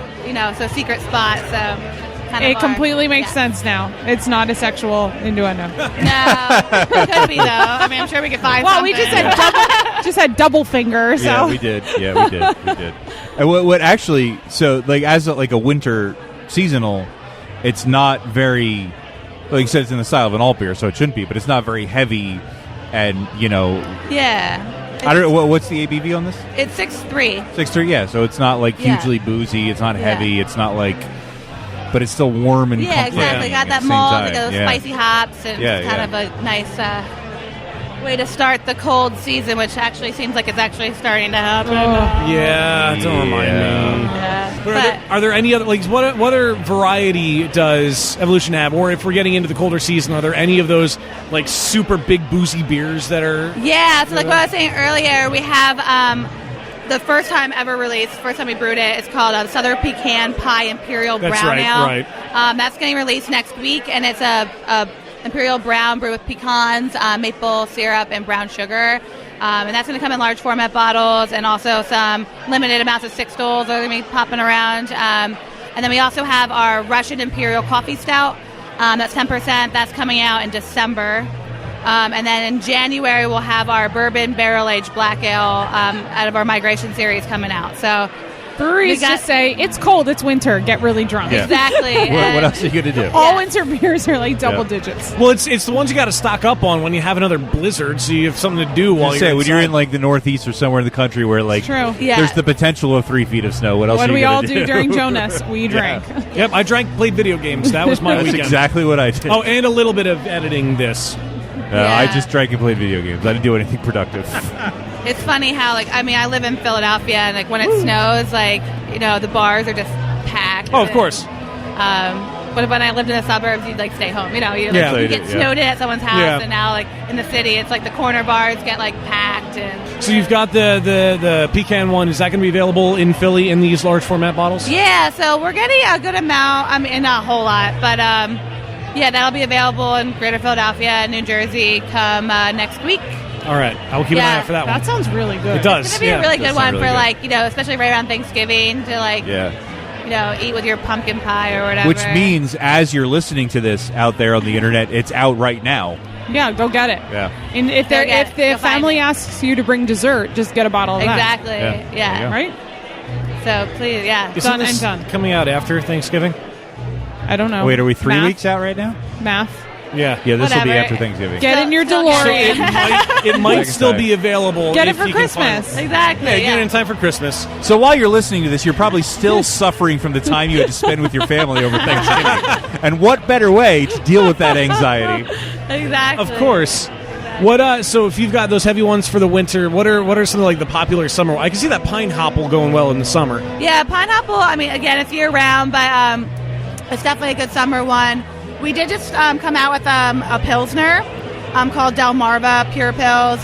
so Secret Spot, so... It completely makes sense now. It's not a sexual innuendo. No, could be though. I mean, I'm sure we could find. Well, something. we just had double finger. So yeah, we did. We did. And what actually? So like as a winter seasonal, it's not very. Like you said, it's in the style of an alt beer, so it shouldn't be. But it's not very heavy, and Yeah. I don't know what's the ABV on this. It's 6.3. 6.3. Yeah, so it's not like hugely boozy. It's not heavy. It's not like. But it's still warm and comforting. Exactly. Got that malt, those spicy hops, and kind of a nice way to start the cold season, which actually seems like it's actually starting to happen. Yeah, don't remind me. Yeah. But are there any other what other variety does Evolution have? Or if we're getting into the colder season, are there any of those like super big boozy beers that are? Yeah. So like what I was saying earlier, we have. The first time ever released, first time we brewed it, it's called Southern Pecan Pie Imperial Brown Ale. Right. That's getting released next week, and it's a Imperial Brown brewed with pecans, maple syrup, and brown sugar. And that's going to come in large format bottles, and also some limited amounts of 6 stools are going to be popping around. And then we also have our Russian Imperial Coffee Stout. That's 10%. That's coming out in December. And then in January, we'll have our bourbon barrel-aged black ale out of our Migration series coming out. So breweries just say, it's cold, it's winter, get really drunk. Yeah. Exactly. What else are you going to do? All winter beers are like double digits. Well, it's the ones you got to stock up on when you have another blizzard, so you have something to do while you're when you're in like the Northeast or somewhere in the country where like there's the potential of 3 feet of snow. What else? What are do you we all do do during Jonas? We drank. Yep, I played video games. That was my That's weekend. exactly what I did. Oh, and a little bit of editing this. I just drank and played video games. I didn't do anything productive. It's funny how, I live in Philadelphia, and, when it snows, the bars are just packed. Oh, of course. But when I lived in the suburbs, you'd, stay home. You get snowed in at someone's house, and now, in the city, it's, the corner bars get, packed. And So you've got the pecan one. Is that going to be available in Philly in these large format bottles? Yeah, so we're getting a good amount. I mean, not a whole lot, but... yeah, that'll be available in Greater Philadelphia and New Jersey come next week. All right. I will keep an eye out for that one. That sounds really good. It does. It's going to be a really good one really for, good. especially right around Thanksgiving to, eat with your pumpkin pie or whatever. Which means, as you're listening to this out there on the internet, it's out right now. Yeah, go get it. Yeah. And if Go get if it. the Go find family it. asks you to bring dessert, just get a bottle of Exactly. Yeah. Yeah. that. Right? So please, yeah. Isn't Done this and done. coming out after Thanksgiving? I don't know. Wait, are we 3 Math? weeks out right now? Math. Yeah. Yeah, this will be Whatever. after Thanksgiving. Get in your Still DeLorean. It might Second still time. be available. Get it if for you can find Christmas. it. Exactly. Yeah, Yeah. get it in time for Christmas. So while you're listening to this, you're probably still suffering from the time you had to spend with your family over Thanksgiving. And what better way to deal with that anxiety? Exactly. Of course. What? So if you've got those heavy ones for the winter, what are some of like the popular summer? I can see that pine hopple going well in the summer. Yeah, pineapple. I mean, again, it's year round, but it's definitely a good summer one. We did just come out with a Pilsner called Delmarva Pure Pils.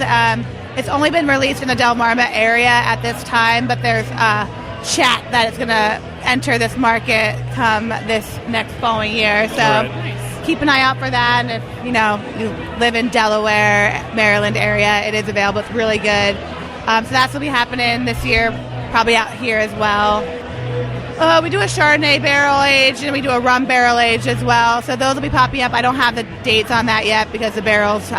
It's only been released in the Delmarva area at this time, but there's chat that it's going to enter this market come this next following year. So keep an eye out for that. And if you live in Delaware, Maryland area, it is available. It's really good. So that's will be happening this year, probably out here as well. We do a Chardonnay barrel age and we do a rum barrel age as well. So those will be popping up. I don't have the dates on that yet because the barrels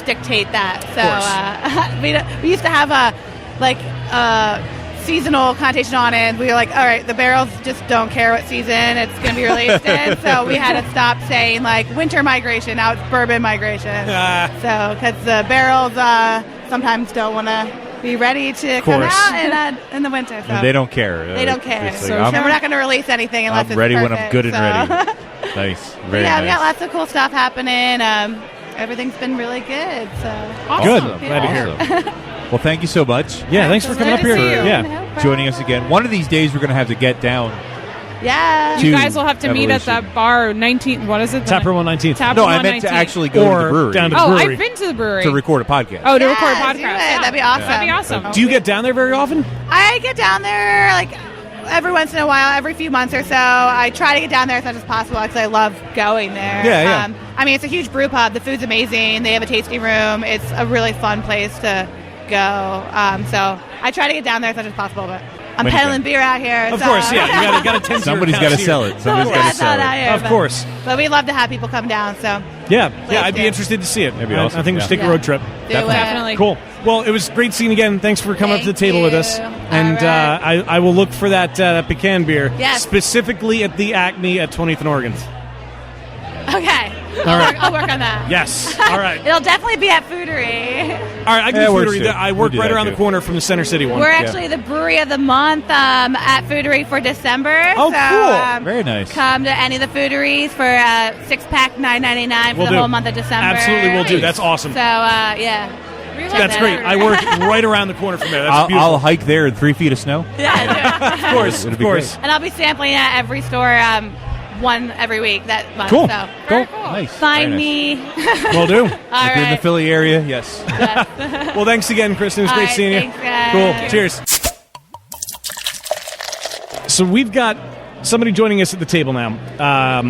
dictate that. So we used to have a seasonal connotation on it. And we were like, all right, the barrels just don't care what season it's going to be released in. So we had to stop saying like winter migration. Now it's bourbon migration. So because the barrels sometimes don't want to be ready to come out in the winter. So. And they don't care. They don't care. It's like, So we're not going to release anything unless I'm it's ready perfect, when I'm good and so. ready. Nice. Very Yeah, nice. we got lots of cool stuff happening. Everything's been really good. So Good. Awesome. Glad to hear. Awesome. Well, thank you so much. Yeah, thanks for coming up Good to here. see you. Yeah. No problem. Joining us again. One of these days, we're going to have to get down. Yeah. You to guys will have to meet at Evolution. that bar, 19th. What is it? Taproom on 19th. Taproom No, on I meant to 19th. actually go to Or the brewery down to the Oh, brewery. I've been to the brewery. to record a podcast. Oh, to record a Yeah, podcast. do it. Yeah. That'd be awesome. That'd be awesome. Do you get down there very often? I get down there like every once in a while, every few months or so. I try to get down there as much as possible because I love going there. Yeah. I mean, it's a huge brew pub. The food's amazing. They have a tasting room. It's a really fun place to go. So I try to get down there as much as possible, but I'm When you peddling can. beer out here. Of so. course, yeah. You got to tend to Somebody's your got to house sell here. it. Somebody's got to That's sell not out it. here, Of but- course. But we'd love to have people come down. So Yeah, Please I'd be do. interested to see it. That'd be I awesome, think we yeah. should take a Yeah. road trip. do Definitely. Cool. Well, it was great seeing you again. Thanks for coming up to the Thank table with you. us. All And right. I will look for that pecan beer, Yes. specifically at the Acme at 20th and Oregon. Okay. I'll work on that. Yes. All right. It'll definitely be at Foodery. All right. I can Yeah, do works Foodery. too. I We'll work do right that around too. the corner from the Center City one. We're actually the brewery of the month at Foodery for December. Oh, so, cool. Very nice. Come to any of the Fooderies for a 6-pack, $9.99 for We'll the do. whole month of December. Absolutely will do. That's awesome. So, yeah. That's great. I work right around the corner from there. That's I'll beautiful. hike there in 3 feet of snow. Yeah, Of course. It'll Of be course. and I'll be sampling at every store, one every week that month. Cool. So Very cool. Nice. find Very nice. me. Will do. All If you're in the right. Philly area, yes. Well, thanks again, Kristen. It was All great right, seeing you. thanks, guys. Cool. Cheers. So we've got somebody joining us at the table now,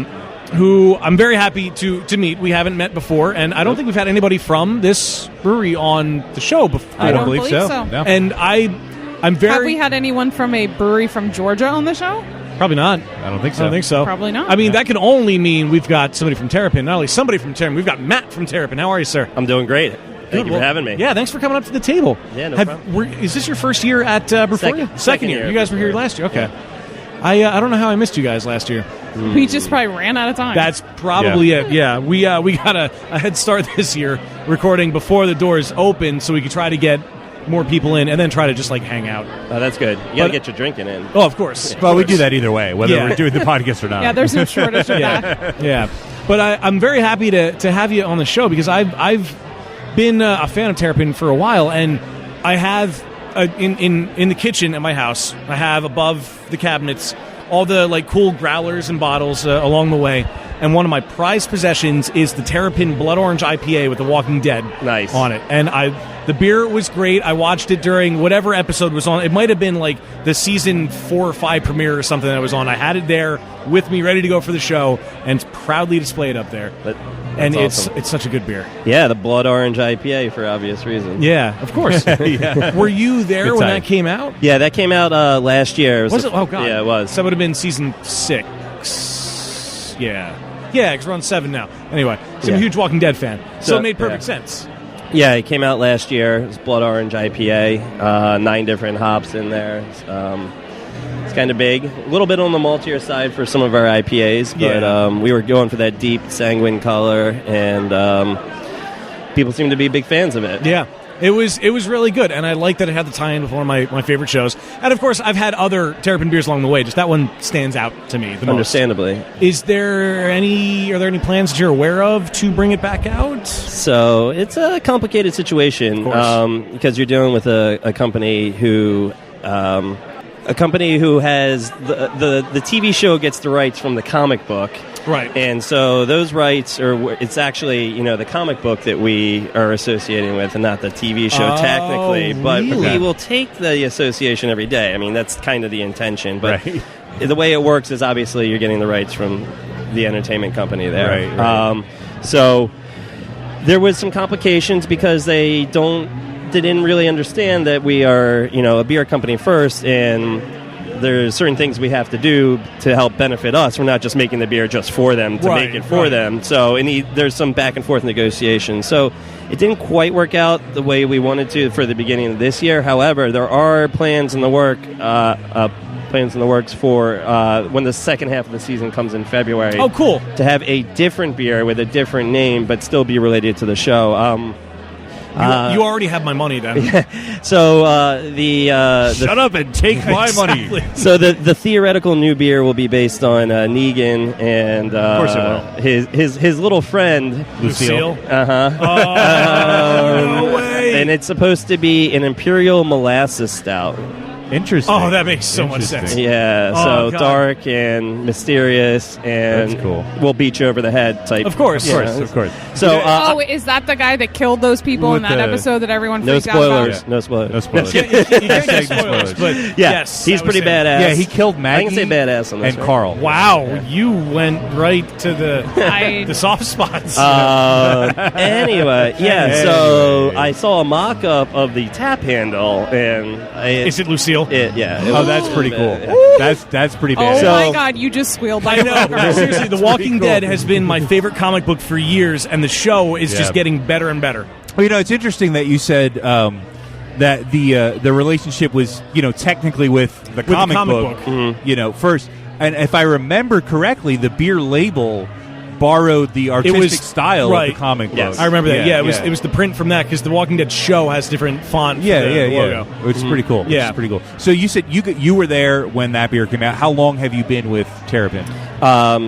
who I'm very happy to meet. We haven't met before, and I don't think we've had anybody from this brewery on the show before. I don't believe so. No. And I'm very Have we had anyone from a brewery from Georgia on the show? probably not. I don't think I so. don't think so. Probably not. I mean, that can only mean we've got somebody from Terrapin. Not only somebody from Terrapin, we've got Matt from Terrapin. How are you, sir? I'm doing great. Thank you Well, for having me. Yeah, thanks for coming up to the table. Yeah, no problem. Is this your first year at Brewphoria? Second year. year You guys at were here Brewphoria. last year. Okay. I don't know how I missed you guys last year. We just probably ran out of time. That's probably it. Yeah, we got a head start this year, recording before the doors open, so we could try to get more people in, and then try to just like hang out. Oh, that's good. You got But- to get your drinking in. Oh, of course. Well, we do that either way, whether Yeah. we're doing the podcast or not. yeah, there's no shortage of that. Yeah, but I'm very happy to have you on the show because I've been a fan of Terrapin for a while, and I have in the kitchen at my house, I have above the cabinets all the like cool growlers and bottles along the way. And one of my prized possessions is the Terrapin Blood Orange IPA with The Walking Dead Nice. on it. And the beer was great. I watched it during whatever episode was on. It might have been like the season 4 or 5 premiere or something that was on. I had it there with me, ready to go for the show, and proudly display it up there. That's And awesome. it's such a good beer. Yeah, the Blood Orange IPA for obvious reasons. Yeah, of course. Were you there Good when time. that came out? Yeah, that came out last year. Was it? Oh, God. Yeah, it was. So that would have been season 6. Yeah. Yeah, because we're on 7 now. Anyway, so I'm a huge Walking Dead fan. So it made perfect sense. Yeah, it came out last year. It's Blood Orange IPA, 9 different hops in there. It's kind of big. A little bit on the maltier side for some of our IPAs, but we were going for that deep sanguine color, and people seem to be big fans of it. Yeah. It was really good, and I like that it had the tie-in with one of my favorite shows. And, of course, I've had other Terrapin beers along the way. Just that one stands out to me the most. Understandably. Are there any plans that you're aware of to bring it back out? So it's a complicated situation because you're dealing with a company who... a company who has the TV show gets the rights from the comic book. Right. And so those rights it's actually, the comic book that we are associating with and not the TV show technically. But we will take the association every day. I mean, that's kind of the intention. But the way it works is obviously you're getting the rights from the entertainment company there. Right. So there was some complications because they didn't really understand that we are, a beer company first, and there's certain things we have to do to help benefit us. We're not just making the beer just for them to make it for them. So there's some back and forth negotiation. So it didn't quite work out the way we wanted to for the beginning of this year. However, there are plans in the works for when the second half of the season comes in February. Oh, cool! To have a different beer with a different name, but still be related to the show. You already have my money, then. So shut up and take my money. So the theoretical new beer will be based on Negan and of course it will. his little friend Lucille. Oh, no way! And it's supposed to be an imperial molasses stout. Interesting. Oh, that makes so much sense. Yeah, Oh, so God. dark and mysterious, and That's cool. We'll beat you over the head type. Of course. Of course. So is that the guy that killed those people in With that the- episode that everyone no freaked out about? spoilers. No spoilers. No spoilers. You can't get spoilers, but Yeah, yes, he's that was pretty him. badass. Yeah, he killed Maggie. I can say badass on this and one. Carl. Wow, you went right to the soft spots. Anyway, so I saw a mock-up of the tap handle, and Is it Lucille? Yeah. Oh, that's pretty cool. That's pretty Oh bad. my God! You just squealed. I Like know. Seriously, The Walking pretty cool. Dead has been my favorite comic book for years, and the show is Yeah. just getting better and better. Well, it's interesting that you said that the relationship was, technically with the comic book. Mm-hmm. First. And if I remember correctly, the beer label borrowed the artistic style of the comic book. I remember that. Yeah, it was the print from that because the Walking Dead show has different font. For the logo. Which is pretty cool. Yeah, it's pretty cool. So you said you were there when that beer came out. How long have you been with Terrapin?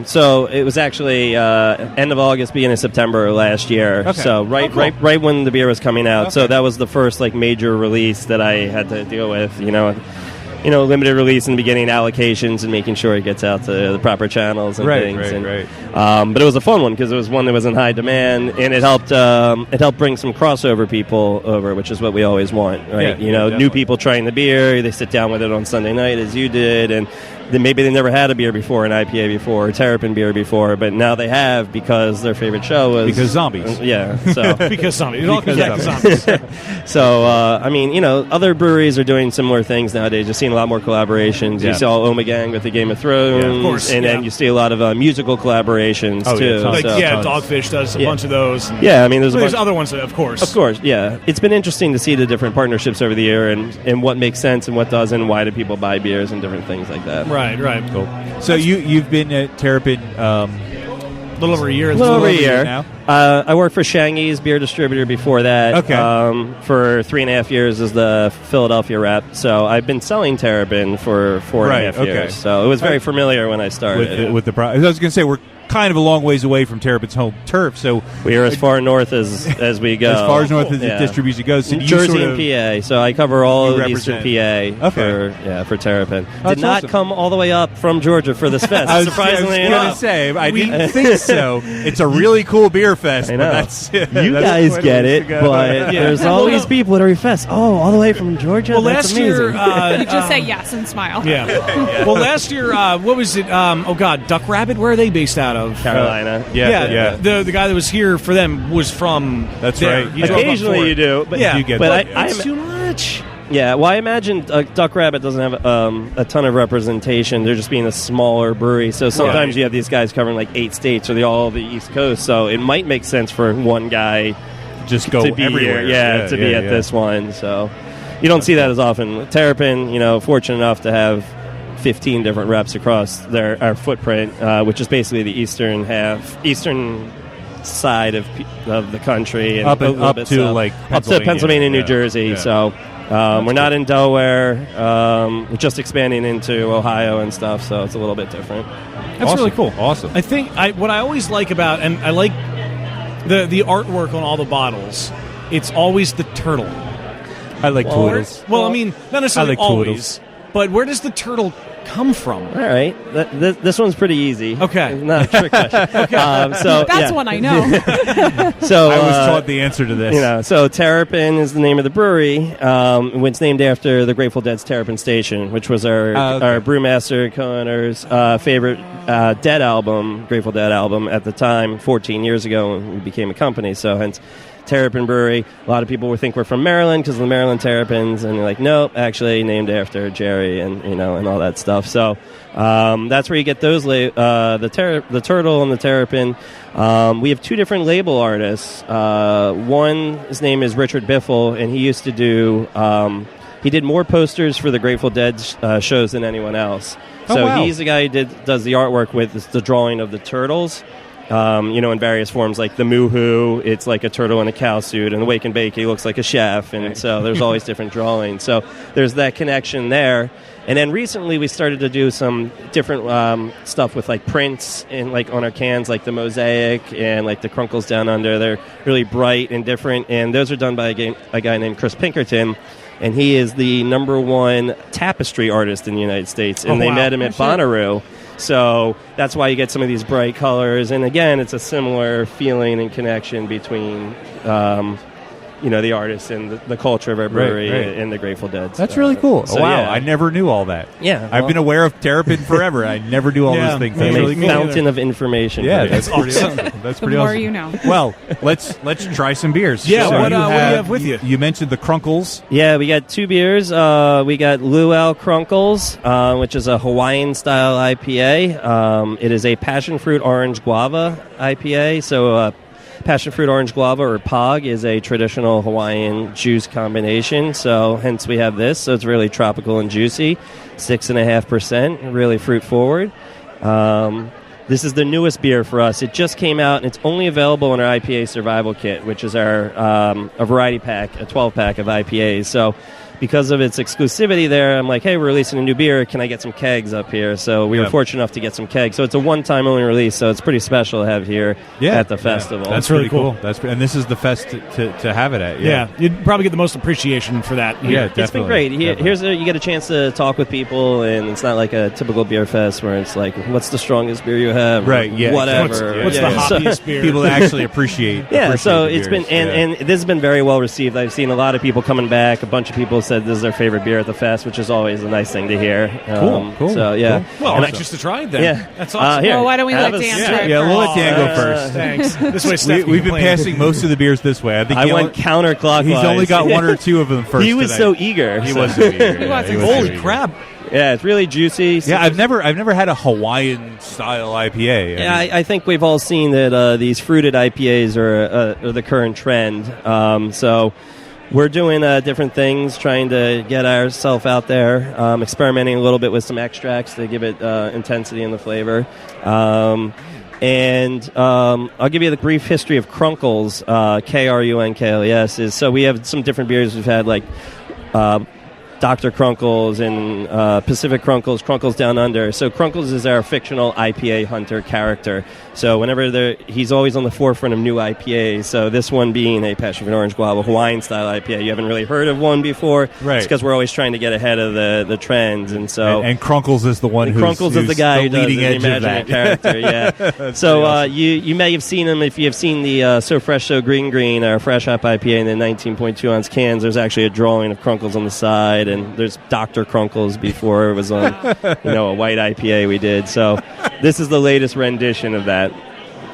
So it was actually end of August, beginning of September last year. Okay. So right when the beer was coming out. Okay. So that was the first major release that I had to deal with. Limited release in the beginning, allocations, and making sure it gets out to the proper channels and things. Right. But it was a fun one because it was one that was in high demand, and it helped bring some crossover people over, which is what we always want, right? New people trying the beer, they sit down with it on Sunday night as you did, and then maybe they never had a beer before, an IPA before, or Terrapin beer before, but now they have because their favorite show was... Because zombies. Yeah, so... because zombies. It all comes back to zombies. So, other breweries are doing similar things nowadays. You're seeing a lot more collaborations. Yeah. You saw Omegang with the Game of Thrones. Yeah, of course, and then you see a lot of musical collaborations, too. tons. Like, Dogfish does a bunch of those. And Yeah, I mean, there's a bunch. other ones, of course. Of course, yeah. It's been interesting to see the different partnerships over the year and what makes sense and what doesn't, why do people buy beers and different things like that. Right. Cool. So you've been at Terrapin A little over a year. A little over a year now. I worked for Shangy's beer distributor before that. Okay. For 3.5 years as the Philadelphia rep. So I've been selling Terrapin for 4.5 years. So it was very familiar when I started. with the I was going to say we're kind of a long ways away from Terrapin's home turf, so we are as far north as we go. As far as north as the distribution goes. So Jersey and PA. So I cover all of Eastern PA for Terrapin. Did not awesome. come all the way up from Georgia for this fest. I was surprisingly going to enough. say, I didn't think so. It's a really cool beer fest. I but know. that's You that's guys quite a get ways it, to go. but there's always people at every fest. Oh, all the way from Georgia? Well, That's last year... amazing. you just say yes and smile. Yeah. Well, last year, what was it? Duck Rabbit? Where are they based out of? Carolina. Yeah. The guy that was here for them was from That's there. right. He drove up for Occasionally it. you do, but Yeah. You get but that. I'm It's too much. Yeah, well, I imagine Duck Rabbit doesn't have a ton of representation. They're just being a smaller brewery. So sometimes you have these guys covering like 8 states or all the East Coast. So it might make sense for one guy just go to be everywhere. here, to be at this one. So you don't see that as often. Terrapin, fortunate enough to have 15 different reps across our footprint, which is basically the eastern side of the country, and up to Pennsylvania, New Jersey. Yeah. So we're not in Delaware. We're just expanding into Ohio and stuff. So it's a little bit different. That's really cool. Awesome. I think what I always like about, and I like the artwork on all the bottles. It's always the turtle. I like turtles. Well, I mean, not necessarily always, but where does the turtle come from? All right, this one's pretty easy. Okay, not a trick question. Okay. So that's one I know. So I was taught the answer to this. So Terrapin is the name of the brewery. It's named after the Grateful Dead's Terrapin Station, which was our brewmaster co-owner's favorite Dead album, Grateful Dead album at the time, 14 years ago when we became a company. So hence Terrapin Brewery. A lot of people would think we're from Maryland because of the Maryland Terrapins, and you're like, nope, actually named after Jerry and and all that stuff. So that's where you get those the turtle and the Terrapin. We have 2 different label artists. One, his name is Richard Biffle, and he used to do. He did more posters for the Grateful Dead shows than anyone else. So he's the guy who does the artwork with the drawing of the turtles. In various forms, like the Moo-Hoo, it's like a turtle in a cow suit, and the Wake and Bake, he looks like a chef, and so there's always different drawings. So there's that connection there. And then recently we started to do some different stuff with like prints and like on our cans, like the Mosaic and like the Crunkles Down Under. They're really bright and different, and those are done by a guy named Chris Pinkerton. And he is the #1 tapestry artist in the United States, and they met him at Bonnaroo. So that's why you get some of these bright colors. And again, it's a similar feeling and connection between, the artists and the culture of our brewery and the Grateful Dead. That's really cool. So, I never knew all that. Yeah. I've been aware of Terrapin forever. I never knew all those things. That's really cool. Fountain of information. Yeah, that's pretty awesome. That's pretty the more awesome. you know. Well, let's try some beers. Yeah, so what do you have with you? You mentioned the Crunkles. Yeah, we got 2 beers. We got Luau Crunkles, which is a Hawaiian-style IPA. It is a passion fruit orange guava IPA. So passion fruit orange guava, or POG, is a traditional Hawaiian juice combination. So hence we have this. So it's really tropical and juicy, 6.5%, really fruit forward. This is the newest beer for us. It just came out, and it's only available in our IPA Survival Kit, which is our a variety pack, a 12-pack of IPAs. So because of its exclusivity there, I'm like, hey, we're releasing a new beer. Can I get some kegs up here? So we were fortunate enough to get some kegs. So it's a one-time only release, so it's pretty special to have here at the festival. That's really cool. And this is the fest to have it at. Yeah, you'd probably get the most appreciation for that. Yeah, definitely. It's been great. You get a chance to talk with people, and it's not like a typical beer fest where it's like, what's the strongest beer you have? Right, yeah. Whatever. What's the hoppiest beer? People actually appreciate so the it's beers. been, and this has been very well received. I've seen a lot of people coming back. A bunch of people said this is their favorite beer at the fest, which is always a nice thing to hear. Cool. So, yeah. Cool. Well, anxious to try it then. Yeah. That's awesome. Here, well, why don't we let Dan try it we'll let Dan go first? first. Thanks. This way, Steph, we've been passing most of the beers this way. I think I went counterclockwise. He's only got 1 or 2 of them first. He was tonight. so eager. He was so eager. He was Holy crap. Yeah, it's really juicy. Yeah, I've never had a Hawaiian style IPA. Yeah, I think we've all seen that these fruited IPAs are the current trend. So we're doing different things, trying to get ourselves out there, experimenting a little bit with some extracts to give it intensity in the flavor. And I'll give you the brief history of Crunkles, Krunkles. So we have some different beers we've had, like Dr. Crunkles and Pacific Crunkles, Crunkles Down Under. So Crunkles is our fictional IPA hunter character. So whenever he's always on the forefront of new IPAs. So this one being a Passion Fruit Orange Guava Hawaiian-style IPA. You haven't really heard of one before. Right. It's because we're always trying to get ahead of the trends. And so and Crunkles is the one who's the guy the who leading does the edge of that character. Yeah. So awesome. You may have seen him if you have seen the So Fresh So Green, our Fresh Hop IPA in the 19.2 ounce cans. There's actually a drawing of Crunkles on the side, and there's Dr. Crunkles before it was on a white IPA we did. So this is the latest rendition of that.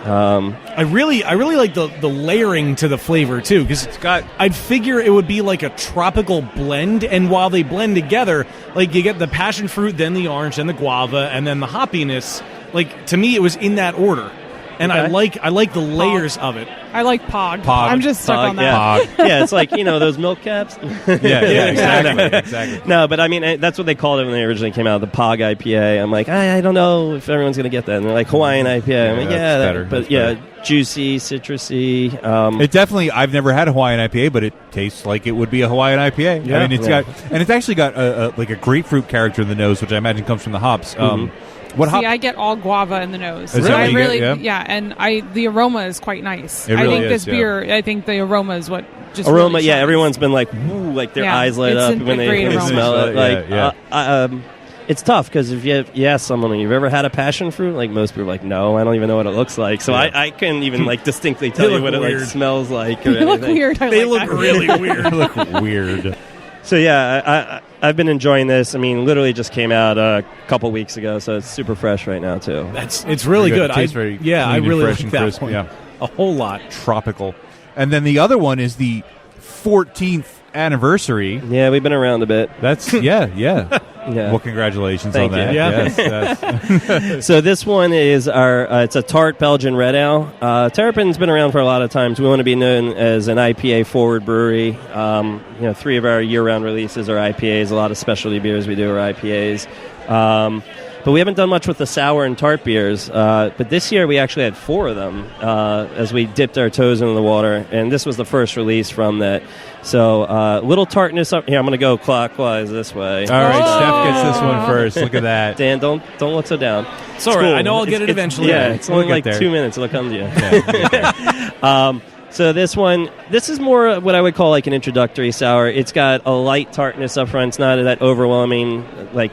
I really like the layering to the flavor too, because I'd figure it would be like a tropical blend, and while they blend together, like you get the passion fruit, then the orange, then the guava, and then the hoppiness. Like to me, it was in that order. And Okay. I like the layers of it. I like Pog. Pog. I'm just stuck on that. Yeah. Yeah, it's like, those milk caps. Exactly. No, but I mean, that's what they called it when they originally came out, the Pog IPA. I'm like, I don't know if everyone's going to get that. And they're like, Hawaiian IPA. I'm like, that's better. But That's juicy, citrusy. It definitely, I've never had a Hawaiian IPA, but it tastes like it would be a Hawaiian IPA. Yeah. I mean, it's actually got like a grapefruit character in the nose, which I imagine comes from the hops. What hop? I get all guava in the nose. Is that I what you really, get? and the aroma is quite nice. It really I think is, this beer. I think the aroma is what just aroma. Really yeah, shines. everyone's been like, woo, like their eyes light it's up a when they great aroma. smell it. Like, Yeah. it's tough because if you ask someone, you've ever had a passion fruit? Like most people are like, no, I don't even know what it looks like. So I couldn't even like distinctly tell you what it like smells like. Or They look anything. weird. They look really weird. They look weird. So yeah, I've been enjoying this. I mean, literally just came out a couple weeks ago, so it's super fresh right now too. It's really good. It tastes very clean I and really fresh like and that crisp, point. yeah. A whole lot. Tropical. And then the other one is the 14th anniversary. Yeah, we've been around a bit. That's yeah. Yeah. Well, congratulations Thank on that. you. Yeah. Yes. So this one is it's a tart Belgian red ale. Terrapin's been around for a lot of times. We want to be known as an IPA forward brewery. 3 of our year-round releases are IPAs. A lot of specialty beers we do are IPAs. But we haven't done much with the sour and tart beers. But this year we actually had 4 of them as we dipped our toes into the water. And this was the first release from that. So little tartness up here. I'm going to go clockwise this way. All right, Steph gets this one first. Look at that. Dan, don't look so down. It's all right. cool. I know I'll get it eventually. Yeah, it's only We'll like get there. 2 minutes. It'll come to you. So this is more what I would call like an introductory sour. It's got a light tartness up front. It's not that overwhelming, sourness. like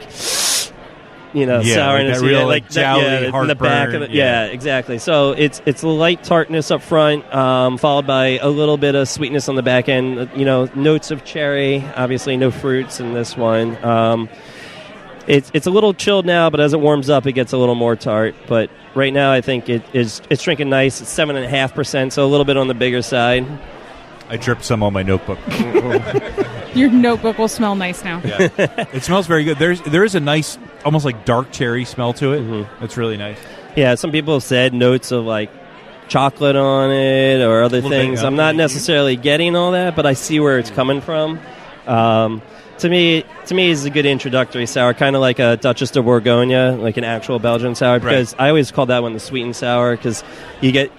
that real, like, jowly in the back of it. Yeah, exactly. So it's a light tartness up front, followed by a little bit of sweetness on the back end. Notes of cherry. Obviously, no fruits in this one. It's a little chilled now, but as it warms up, it gets a little more tart. But right now, I think it's drinking nice. It's 7.5%, so a little bit on the bigger side. I dripped some on my notebook. Your notebook will smell nice now. Yeah. It smells very good. There is a nice, almost like dark cherry smell to it. Mm-hmm. That's really nice. Yeah, some people have said notes of like chocolate on it or other things. I'm not necessarily getting all that, but I see where it's coming from. To me, it's a good introductory sour, kind of like a Duchess de Bourgogne, like an actual Belgian sour. Because I always call that one the sweetened sour because you get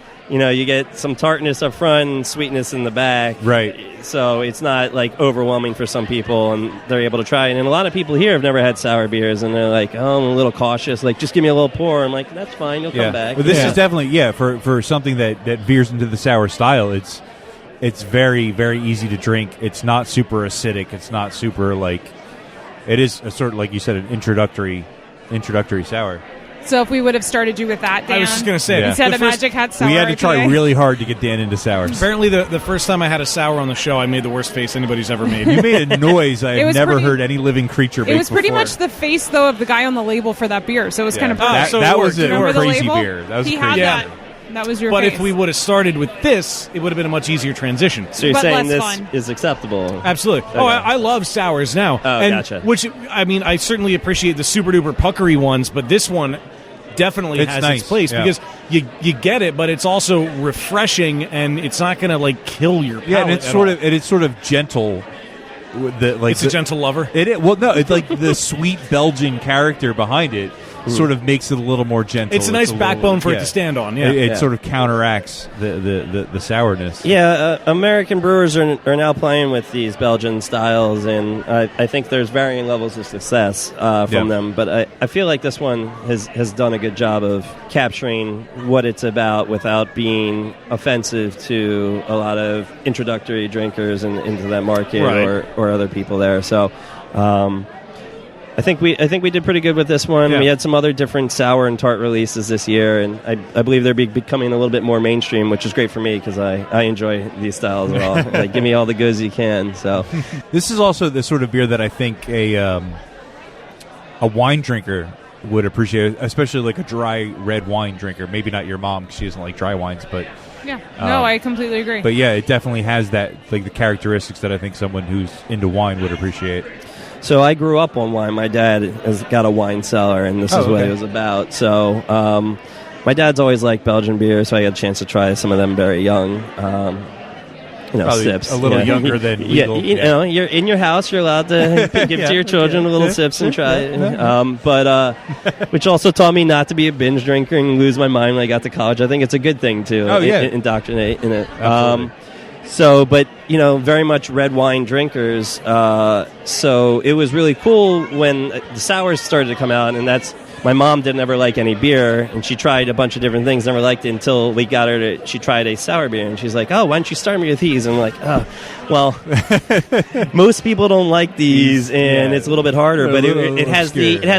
some tartness up front and sweetness in the back. Right. So it's not like overwhelming for some people, and they're able to try it. And a lot of people here have never had sour beers, and they're like, "Oh, I'm a little cautious. Like, just give me a little pour." I'm like, "That's fine. You'll come back." But this is definitely for something that veers into the sour style. It's very, very easy to drink. It's not super acidic. It's not super it is a sort of, like you said, an introductory sour. So if we would have started you with that, Dan, I was just going to say, instead of Magic Hat Sour, We had to try today. really hard to get Dan into sours. Apparently, the first time I had a sour on the show, I made the worst face anybody's ever made. You made a noise I It have was never pretty- heard any living creature make It was pretty before. much the face, though, of the guy on the label for that beer. So it was kind of that, so that it was worked. a Remember the crazy label? beer. That was he crazy. had Yeah. that. That was your But face. if we would have started with this, it would have been a much easier transition. So you're But saying less this fun. is acceptable? Absolutely. Okay. Oh, I love sours now. Oh, and gotcha. Which, I mean, I certainly appreciate the super duper puckery ones, but this one definitely It's has nice, its place yeah. because you get it, but it's also refreshing and it's not going to kill your palate. Yeah, and it's at sort all. of it's sort of gentle. It's a gentle lover. Well, no, it's like the sweet Belgian character behind it sort of makes it a little more gentle. It's a nice backbone for it to stand on. Yeah, It sort of counteracts the sourness. Yeah, American brewers are now playing with these Belgian styles, and I think there's varying levels of success from them. But I feel like this one has done a good job of capturing what it's about without being offensive to a lot of introductory drinkers into that market or other people there. So. I think we did pretty good with this one. Yeah. We had some other different sour and tart releases this year, and I believe they're becoming a little bit more mainstream, which is great for me because I enjoy these styles at all. Like, give me all the goods you can. So This is also the sort of beer that I think a wine drinker would appreciate, especially like a dry red wine drinker. Maybe not your mom because she doesn't like dry wines, but Yeah, no, I completely agree. But yeah, it definitely has that, like the characteristics that I think someone who's into wine would appreciate. So I grew up on wine. My dad has got a wine cellar, and this is what it was about. So my dad's always liked Belgian beer, so I got a chance to try some of them very young. Probably sips. A little younger than legal. You know, you're in your house. You're allowed to give to your children little sips and try it. But which also taught me not to be a binge drinker and lose my mind when I got to college. I think it's a good thing to indoctrinate in it. So, but, very much red wine drinkers. So it was really cool when the sours started to come out, and my mom didn't ever like any beer, and she tried a bunch of different things, never liked it until we got her she tried a sour beer, and she's like, oh, why don't you start me with these? And I'm like, oh, well, most people don't like these, and it's a little bit harder, but it has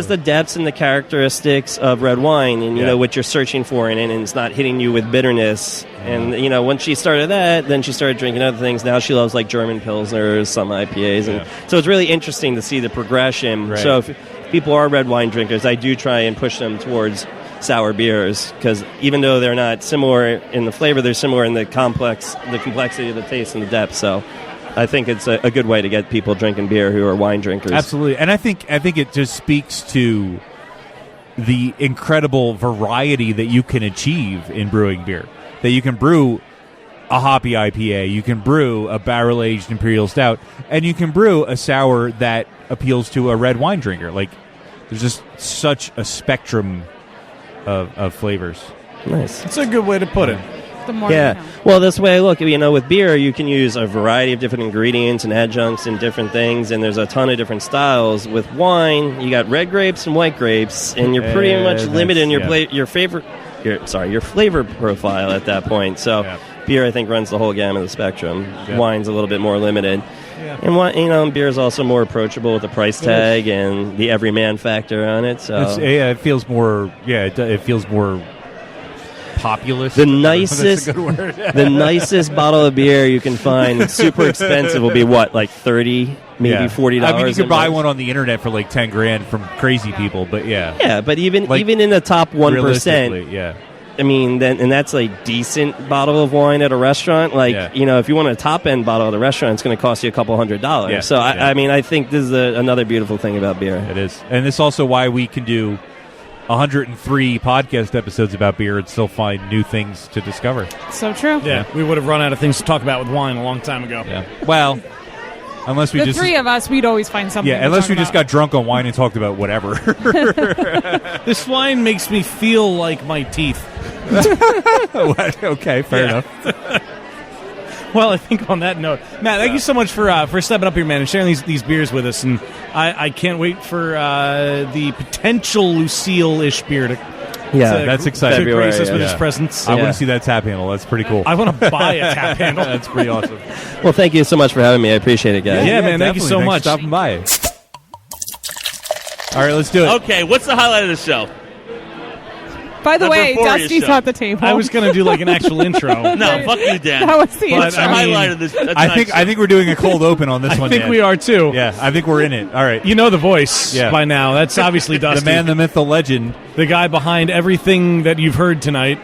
the depths and the characteristics of red wine, and, what you're searching for in it, and it's not hitting you with bitterness. And, once she started that, then she started drinking other things. Now she loves, like, German Pilsners, some IPAs. And so it's really interesting to see the progression. Right. So if people are red wine drinkers, I do try and push them towards sour beers, because even though they're not similar in the flavor, they're similar in the complexity of the taste and the depth. So I think it's a good way to get people drinking beer who are wine drinkers. Absolutely. And I think it just speaks to the incredible variety that you can achieve in brewing beer. That you can brew a hoppy IPA, you can brew a barrel-aged imperial stout, and you can brew a sour that appeals to a red wine drinker. Like, there's just such a spectrum of flavors. Nice. That's a good way to put it. The more Well, this way, look, with beer, you can use a variety of different ingredients and adjuncts and different things, and there's a ton of different styles. With wine, you got red grapes and white grapes, and you're pretty much limited in your flavor profile at that point. So beer, I think, runs the whole gamut of the spectrum. Yeah. Wine's a little bit more limited. Yeah. And beer is also more approachable with the price tag and the everyman factor on it. So it feels more. It feels more populist. The nicest bottle of beer you can find, super expensive, will be what, like $30, maybe $40. I mean, you could buy one on the internet for like $10,000 from crazy people, but but even in the top 1%, I mean, and that's like decent bottle of wine at a restaurant. Like, if you want a top end bottle at a restaurant, it's going to cost you a couple $100. Yeah. So I mean, I think this is another beautiful thing about beer. It is, and it's also why we can do 103 podcast episodes about beer and still find new things to discover. So true. Yeah, we would have run out of things to talk about with wine a long time ago. Yeah. Well, unless we the three of us, we'd always find something. Yeah, unless we just got drunk on wine and talked about whatever. This wine makes me feel like my teeth. Okay, fair enough. Well, I think on that note, Matt, thank you so much for stepping up here, man, and sharing these beers with us. And I can't wait for the potential Lucille-ish beer to that's exciting. To grace us with his presence. I want to see that tap handle. That's pretty cool. I want to buy a tap handle. That's pretty awesome. Well, thank you so much for having me. I appreciate it, guys. Yeah, man. Thank you so much. For stopping by. All right, let's do it. Okay, what's the highlight of the show? By the way, Dusty's at the table. I was going to do like an actual intro. No, fuck you, Dan. That was the intro. The highlight of this. I think we're doing a cold open on this one. I think Dan. we are too. Yeah, I think we're in it. All right. You know the voice by now. That's obviously Dusty. The man, the myth, the legend. The guy behind everything that you've heard tonight.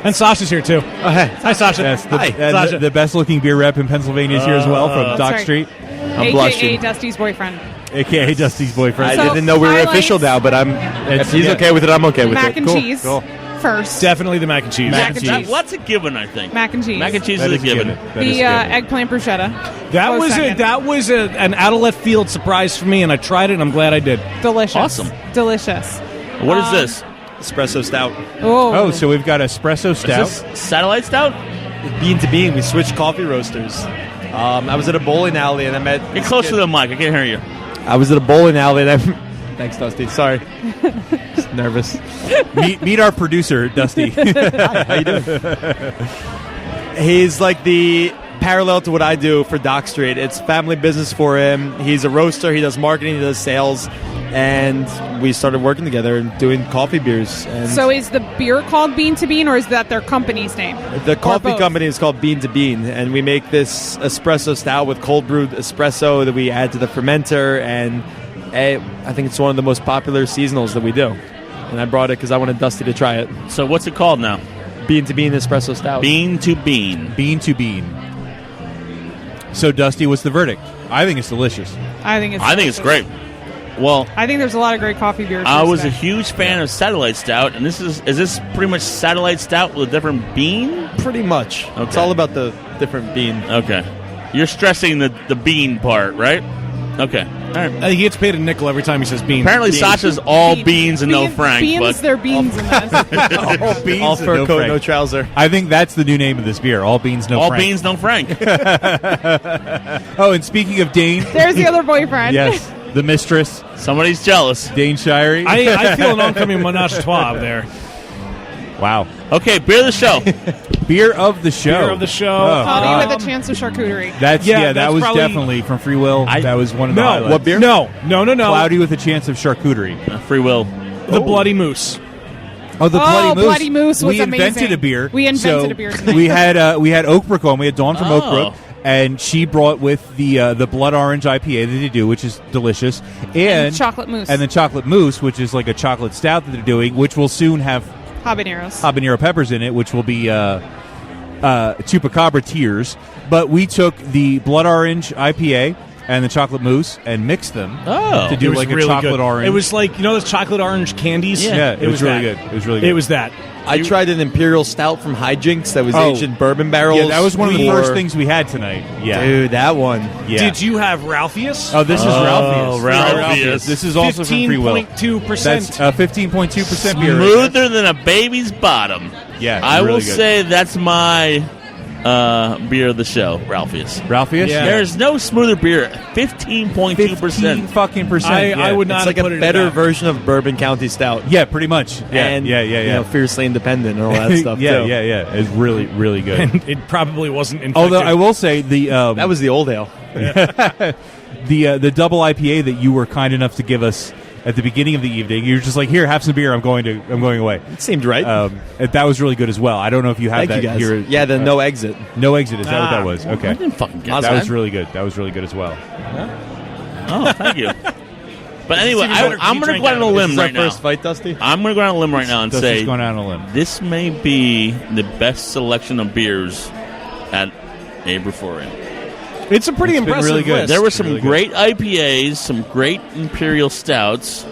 And Sasha's here too. Oh, hey. Hi, Sasha. Yes, Hi, Sasha. The best-looking beer rep in Pennsylvania is here as well from Dock Street. I'm blushing. Dusty's boyfriend. A.K.A. Dusty's boyfriend. I didn't know we were official now, but if he's okay with it, I'm okay with mac it. And cheese first. Definitely the mac and cheese. Mac and cheese. What's a given, I think. Mac and cheese. Mac and cheese is a given. The eggplant bruschetta. That was an out of left field surprise for me, and I tried it, and I'm glad I did. Delicious. Awesome. Delicious. What is this? Espresso stout. Oh, so we've got espresso stout. Is this satellite stout? Bean to bean. We switched coffee roasters. I was at a bowling alley, and I met... Get close to the mic. I can't hear you. I was at a bowling alley, and Thanks, Dusty. Sorry. Just nervous. Meet our producer, Dusty. Hi, how you doing? He's like the parallel to what I do for Dock Street. It's family business for him. He's a roaster. He does marketing. He does sales. And we started working together and doing coffee beers. And so is the beer called Bean to Bean, or is that their company's name? The coffee company is called Bean to Bean, and we make this espresso stout with cold brewed espresso that we add to the fermenter, and I think it's one of the most popular seasonals that we do. And I brought it because I wanted Dusty to try it. So what's it called now? Bean to Bean Espresso Stout. Bean to Bean. Bean to Bean. So, Dusty, what's the verdict? I think it's delicious. I think it's great. Well, I think there's a lot of great coffee beers. I was a huge fan of Satellite Stout, and is this pretty much Satellite Stout with a different bean? Pretty much. Okay. It's all about the different bean. Okay. You're stressing the bean part, right? Okay. All right. He gets paid a nickel every time he says bean. Apparently, Sasha's all beans and no Frank. Beans, they're beans in this. All beans, all fur no coat, Frank. no trouser. I think that's the new name of this beer. All beans, no all Frank. beans, no Frank. Oh, and speaking of Dane. There's the other boyfriend. Yes, the mistress. Somebody's jealous. Dane Shirey. I feel an oncoming menage a trois there. Wow. Okay, beer of the show. Beer of the show. Beer of the show. Cloudy with a chance of charcuterie. That was probably, definitely from Free Will. That was one of the highlights. What beer? No. Cloudy with a chance of charcuterie. Free Will. The Bloody Moose. Oh, the Bloody Moose was we amazing. Invented a beer. We invented a beer tonight. we had Oakbrook on. We had Dawn from Oakbrook. And she brought with the blood orange IPA that they do, which is delicious, and chocolate mousse, and the chocolate mousse, which is like a chocolate stout that they're doing, which will soon have habanero peppers in it, which will be chupacabra tears. But we took the blood orange IPA and the chocolate mousse and mixed them to do like a chocolate orange. It was like those chocolate orange candies. Yeah, it was really good. It was really good. It was that. I tried an Imperial Stout from Hijinks that was aged in bourbon barrels. Yeah, that was one of the first things we had tonight. Yeah, dude, that one. Yeah. Did you have Ralphius? Oh, this is Ralphius. Ralphius. This is also from Free Will. 15.2%. That's 15.2% beer. Smoother than a baby's bottom. Yeah, I really will good. say that's my beer of the show, Ralphius. Ralphius? Yeah. There's no smoother beer. 15.2%. fucking percent. I would not It's like have a put it better in that. version of Bourbon County Stout. Yeah, pretty much. Yeah, And, yeah. You know, fiercely independent and all that stuff, yeah, too. yeah. It's really, really good. And it probably wasn't infected. Although I will say the That was the old ale. the double IPA that you were kind enough to give us at the beginning of the evening, you were just like, "Here, have some beer. I'm going away." It seemed right. That was really good as well. I don't know if you had Thank that you guys. here. Yeah, the no exit. No exit. Is that what that was? Okay, I didn't fucking get that was really good. That was really good as well. Oh, thank you. But anyway, It's even better 'cause I'm you going to drank go out on a out of it. limb This is our right now. first fight, Dusty? I'm going to go out on a limb right now and Dusty's say going out on a limb. this may be the best selection of beers at a Brewphoria. It's a pretty It's been impressive really good. list. There were some really good. great IPAs, some great Imperial Stouts,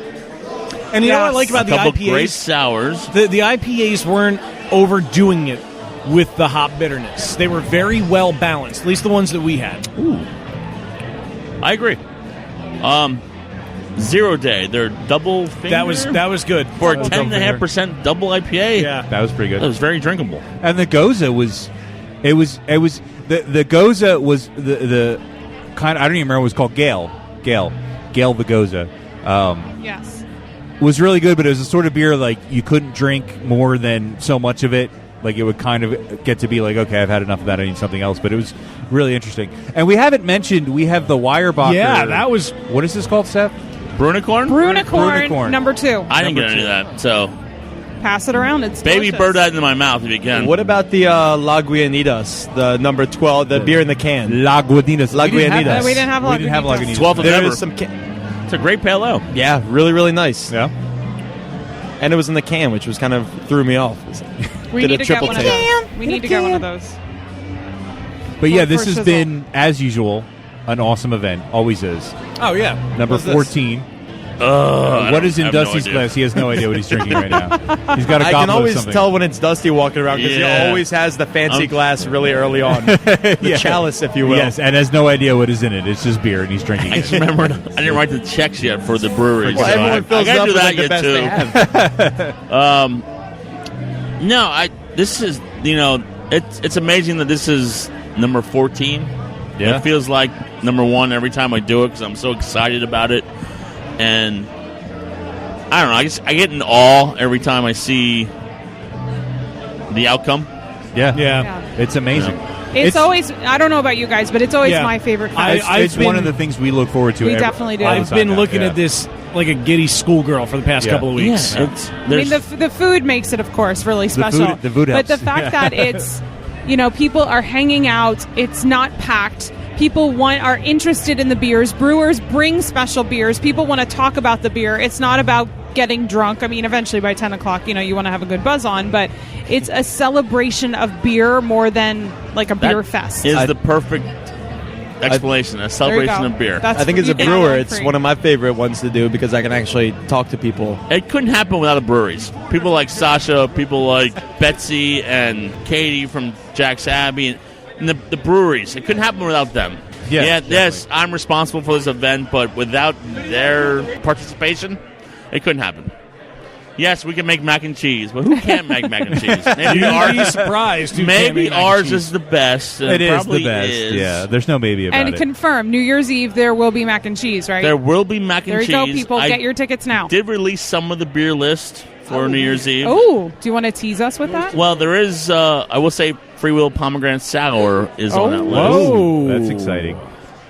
And you know what I like about a the couple great IPAs? sours. The IPAs weren't overdoing it with the hop bitterness. They were very well balanced, at least the ones that we had. Ooh. I agree. 0 Day, their double finger. That was good. For a Double 10.5% double IPA. Yeah. That was pretty That good. was very drinkable. And the Goza was, it was the Goza was the kind. I don't even remember what it was called. Gale the Goza. Yes. Was really good, but it was a sort of beer like you couldn't drink more than so much of it. Like it would kind of get to be like, okay, I've had enough of that. I need something else. But it was really interesting. And we haven't mentioned we have the Weyerbacher. Yeah, that was. What is this called, Seth? Brunicorn? Brunicorn, number 2. I didn't get any of that, so Pass it around. It's baby delicious. bird that into my mouth if you can. What about the Lagunitas, the number 12, the beer in the can? Lagunitas. We didn't have We didn't have Lagunitas. 12th of There ever. is some It's a great pale ale. Yeah, really, really nice. Yeah. And it was in the can, which was kind of threw me off. We Did need a to get triple one of take. those. We need to get one of those. But yeah, For this has shizzle. been, as usual, an awesome event. Always is. Oh, yeah. Number What's this? 14. I What is in have no Dusty's idea. glass? He has no idea what he's drinking right now. He's got a I goblet can always of something. tell when it's Dusty walking around because Yeah. he always has the fancy glass really early on. The chalice, if you will. Yes, and has no idea what is in it. It's just beer, and he's drinking I it. just remembered I didn't write the checks yet for the breweries. Well, so everyone I fills gotta up do with that like, the yet best they too. have. No, this is it's amazing that this is number 14. Yeah. It feels like number 1 every time I do it because I'm so excited about it, and I don't know. I get in awe every time I see the outcome. Yeah. Yeah. It's amazing. It's always, I don't know about you guys, but it's always Yeah. my favorite It's, fest. it's one of the things we look forward to. We every- definitely do. all the I've time been now. looking Yeah. at this like a giddy schoolgirl for the past Yeah. couple of weeks. Yeah, I mean, the food makes it, of course, really special. the food but helps. the fact that it's, people are hanging out, it's not packed, People are interested in the beers. Brewers bring special beers. People want to talk about the beer. It's not about getting drunk. I mean, eventually by 10 o'clock, you want to have a good buzz on, but it's a celebration of beer more than like a beer fest. Is the perfect explanation, a celebration of beer. I think as a brewer, it's one of my favorite ones to do because I can actually talk to people. It couldn't happen without the breweries. People like Sasha, people like Betsy and Katie from Jack's Abbey, and the breweries. It couldn't happen without them. Yes, I'm responsible for this event, but without their participation, it couldn't happen. Yes, we can make mac and cheese, but who can't make mac and cheese? Maybe You'd be surprised. Maybe ours is the best. It is probably the best. is. Yeah, there's no maybe about it. And confirm, New Year's Eve, there will be mac and cheese, right? There will be mac and cheese. There you go, people. I get your tickets now. Did release some of the beer list for New Year's Eve. Oh, do you want to tease us with that? Well, there is, I will say, Free Will Pomegranate Sour is on that list. Whoa, that's exciting.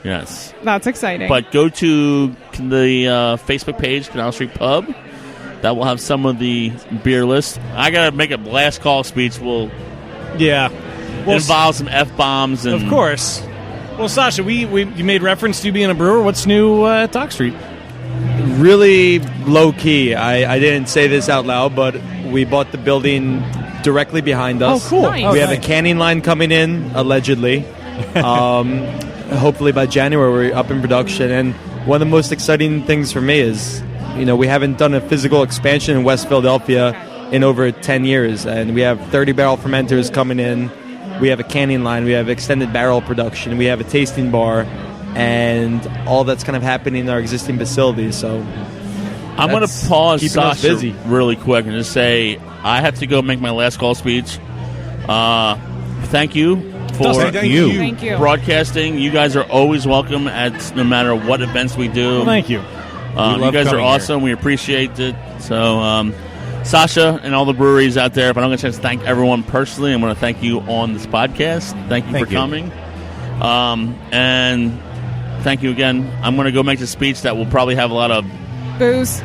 Yes. That's exciting. But go to the Facebook page, Canal Street Pub. That will have some of the beer list. I got to make a last call speech. Well, it involves some F-bombs. Of course. Well, Sasha, you made reference to you being a brewer. What's new at Dock Street? Really low-key. I didn't say this out loud, but we bought the building directly behind us. Oh, cool. Nice. We have a canning line coming in, allegedly. Hopefully by January we're up in production. And one of the most exciting things for me is, we haven't done a physical expansion in West Philadelphia in over 10 years. And we have 30-barrel fermenters coming in. We have a canning line. We have extended barrel production. We have a tasting bar. And all that's kind of happening in our existing facilities. So I'm going to pause Sasha busy. really quick and just say I have to go make my last call speech. Thank you for Thank you. broadcasting. You guys are always welcome at no matter what events we do. Well, thank you. You guys are awesome. We appreciate it. So, Sasha and all the breweries out there, if I don't get a chance to thank everyone personally, I'm going to thank you on this podcast. Thank you for coming. And thank you again. I'm going to go make the speech that will probably have a lot of booze.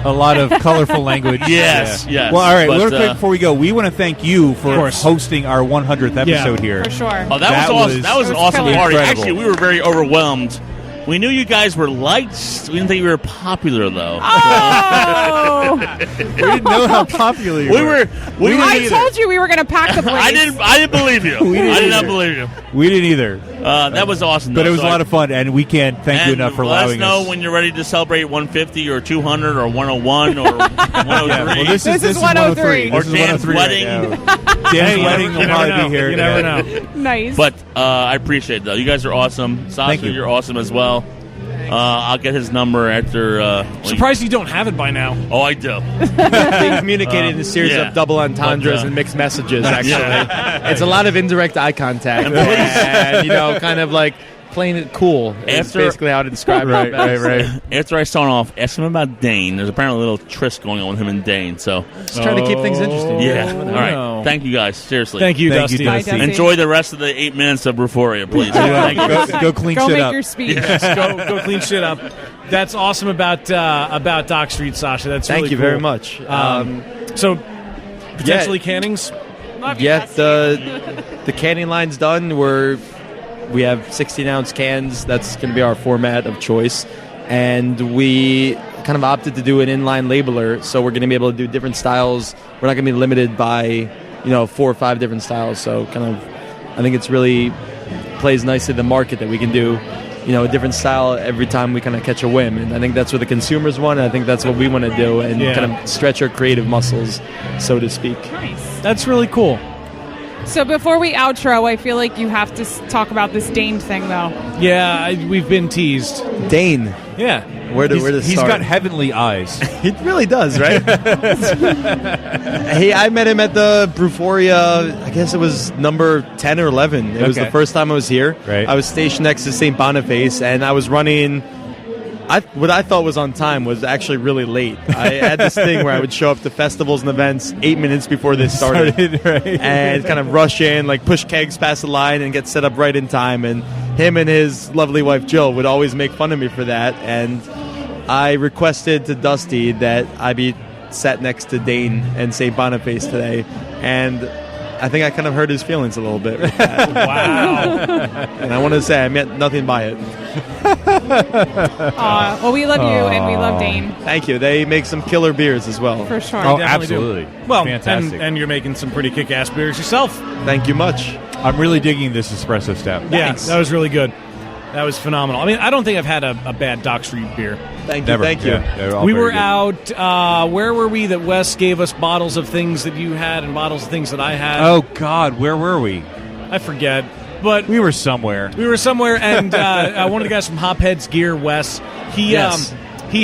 A lot of colorful language. Yes. Well, all right. Real quick before we go, we want to thank you for hosting our 100th episode here. For sure. Oh, that was awesome. That was an awesome party. Incredible. Actually, we were very overwhelmed. We knew you guys were liked. We didn't think you were popular, though. Oh! We didn't know how popular you were. I told you we were going to pack the place. I didn't believe you. I did not believe you. We didn't either. That was awesome. But it was a lot of fun, and we can't thank you enough for allowing us. Let us know when you're ready to celebrate 150 or 200 or 101 or 103. Well, this is 103. Or This is Dan's 103 wedding. Right Dan's wedding will probably be here. You never know. Nice. But I appreciate it, though. You guys are awesome. Sasha, you're awesome as well. I'll get his number after. Surprised you don't have it by now. Oh, I do. Being communicated in a series of double entendres and mixed messages, actually. It's a lot of indirect eye contact. And, kind of like playing it cool. It's basically how to describe it. Right. After I sign off, ask him about Dane. There's apparently a little tryst going on with him and Dane. So just trying to keep things interesting. Yeah. All right. Thank you guys. Seriously. Thank you, Dusty. Bye, Dusty. Enjoy the rest of the 8 minutes of Brewphoria, please. Go clean Go shit make up. your speech. Yes, go clean shit up. That's awesome about Dock Street, Sasha. That's Thank really you cool. very much. So potentially cannings. The canning line's done. We have 16-ounce cans. That's going to be our format of choice. And we kind of opted to do an inline labeler, so we're going to be able to do different styles. We're not going to be limited by, 4 or 5 different styles. So I think it's really plays nicely the market that we can do, a different style every time we kind of catch a whim. And I think that's what the consumers want. And I think that's what we want to do and kind of stretch our creative muscles, so to speak. Nice. That's really cool. So before we outro, I feel like you have to talk about this Dane thing, though. Yeah, we've been teased. Dane. Yeah. Where to start? He's got heavenly eyes. He really does, right? I met him at the Brewphoria, I guess it was number 10 or 11. It was the first time I was here. Right. I was stationed next to St. Boniface, and I was running... what I thought was on time was actually really late. I had this thing where I would show up to festivals and events 8 minutes before they started right. and kind of rush in, like push kegs past the line and get set up right in time. And him and his lovely wife Jill would always make fun of me for that. And I requested to Dusty that I be sat next to Dane and St. Boniface today. And I think I kind of hurt his feelings a little bit with that. Wow. And I want to say I meant nothing by it. Well, we love you and we love Dane. Thank you. They make some killer beers as well. For sure. Oh, Definitely do. absolutely. Well, Fantastic. and you're making some pretty kick-ass beers yourself. Thank you much. I'm really digging this espresso stout. Yeah, Thanks. that was really good. That was phenomenal. I mean, I don't think I've had a bad Dock Street beer. Thank you. Never. Thank you. Yeah, they're all We very were good. out, where were we that Wes gave us bottles of things that you had and bottles of things that I had? Oh, God, where were we? I forget. But We were somewhere. we were somewhere, and one of the guys from Hophead's Gear, Wes, he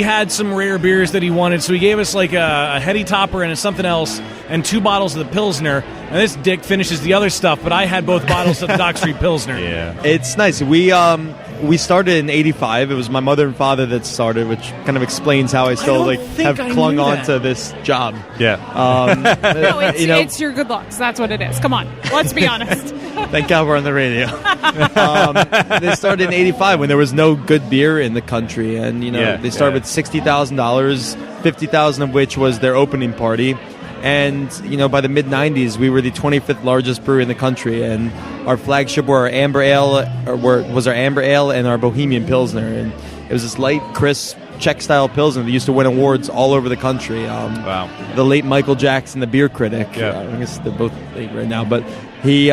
had some rare beers that he wanted, so he gave us like a heady topper and something else, and 2 bottles of the Pilsner. And this dick finishes the other stuff, but I had both bottles of the Dock Street Pilsner. Yeah. It's nice. We started in '85. It was my mother and father that started, which kind of explains how I still don't think have I clung knew on that. to this job. Yeah. No, it's your good looks. That's what it is. Come on. Let's be honest. Thank God we're on the radio. They started in '85 when there was no good beer in the country, and they started with $60,000, $50,000 of which was their opening party. And by the mid '90s, we were the 25th largest brewery in the country, and our flagship were our Amber Ale, was our Amber Ale and our Bohemian Pilsner, and it was this light, crisp Czech style Pilsner that used to win awards all over the country. Wow. The late Michael Jackson, the beer critic. Yeah. I guess they're both late right now, but he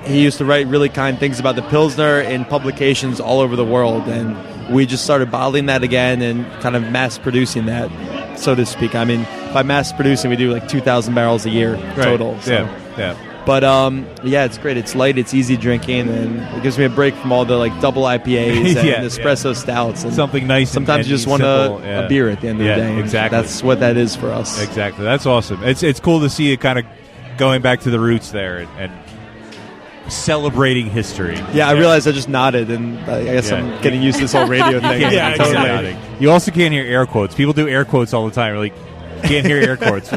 used to write really kind things about the Pilsner in publications all over the world, and we just started bottling that again and kind of mass producing that, so to speak. I mean, by mass producing, we do like 2,000 barrels a year total. So. Yeah. But it's great. It's light, it's easy drinking, and it gives me a break from all the like double IPAs and espresso stouts. And something nice. Sometimes you just want a beer at the end of the day. Exactly. That's what that is for us. Exactly. That's awesome. It's cool to see it kind of going back to the roots there and celebrating history. Yeah, I realized I just nodded, and I guess I'm getting used to this whole radio thing. Yeah, totally. You also can't hear air quotes. People do air quotes all the time. Like, can't hear air quotes.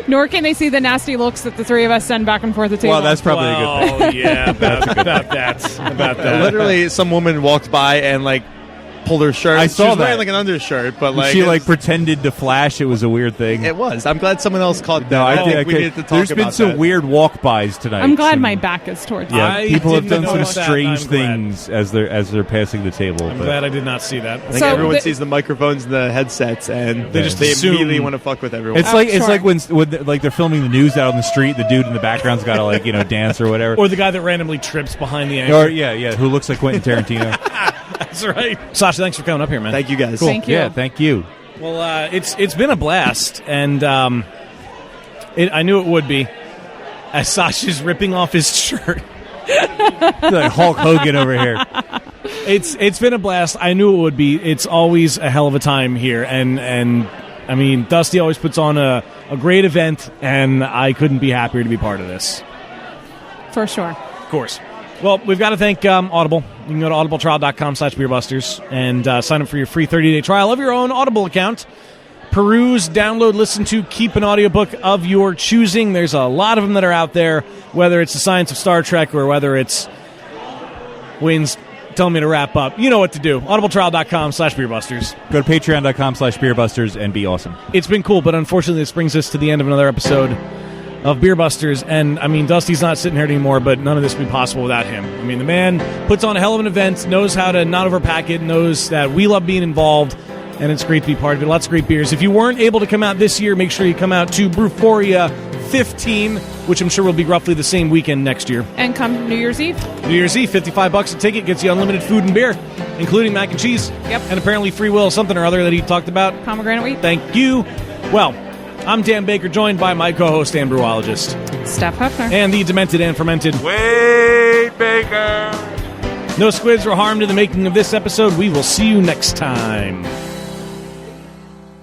Nor can they see the nasty looks that the three of us send back and forth at the table. Well, that's probably a good thing. Oh, yeah, about that. Literally, some woman walked by and like pulled her shirt. I She saw was wearing that. like an undershirt, but like she like pretended to flash. It was a weird thing. it was. I'm glad someone else caught that. No, I I think we needed to talk There's about been some that. weird walk-bys tonight. I'm glad Some- my back is towards Yeah, I people have didn't done some notice that, strange I'm glad. things as they're passing the table. I'm but- glad I did not see that. I think So everyone the- sees the microphones and the headsets, and They just they assume- immediately want to fuck with everyone. It's like when like they're filming the news out on the street. The dude in the background's got to like dance or whatever. Or the guy that randomly trips behind the anchor. Or who looks like Quentin Tarantino. That's right. Sasha, thanks for coming up here, man. Thank you guys. Cool. Thank you. Yeah, thank you. Well, it's been a blast, and I knew it would be. As Sasha's ripping off his shirt, Like Hulk Hogan over here. it's been a blast. I knew it would be. It's always a hell of a time here, and I mean, Dusty always puts on a great event, and I couldn't be happier to be part of this. For sure. Of course. Well, we've got to thank Audible. You can go to audibletrial.com/beerbusters and sign up for your free 30-day trial of your own Audible account. Peruse, download, listen to, keep an audiobook of your choosing. There's a lot of them that are out there, whether it's the science of Star Trek or whether it's Wayne's telling me to wrap up. You know what to do. audibletrial.com/beerbusters. Go to patreon.com/beerbusters and be awesome. It's been cool, but unfortunately this brings us to the end of another episode of Beer Busters, and I mean, Dusty's not sitting here anymore, but none of this would be possible without him. I mean, the man puts on a hell of an event, knows how to not overpack it, knows that we love being involved, and it's great to be part of it. Lots of great beers. If you weren't able to come out this year, make sure you come out to Brewphoria 15, which I'm sure will be roughly the same weekend next year. And come New Year's Eve. New Year's Eve, $55 a ticket, gets you unlimited food and beer, including mac and cheese. Yep. And apparently free will something or other that he talked about. Pomegranate wheat. Thank you. Well, I'm Dan Baker, joined by my co-host and brewologist. Steph Hefner. And the demented and fermented Wade Baker. No squids were harmed in the making of this episode. We will see you next time.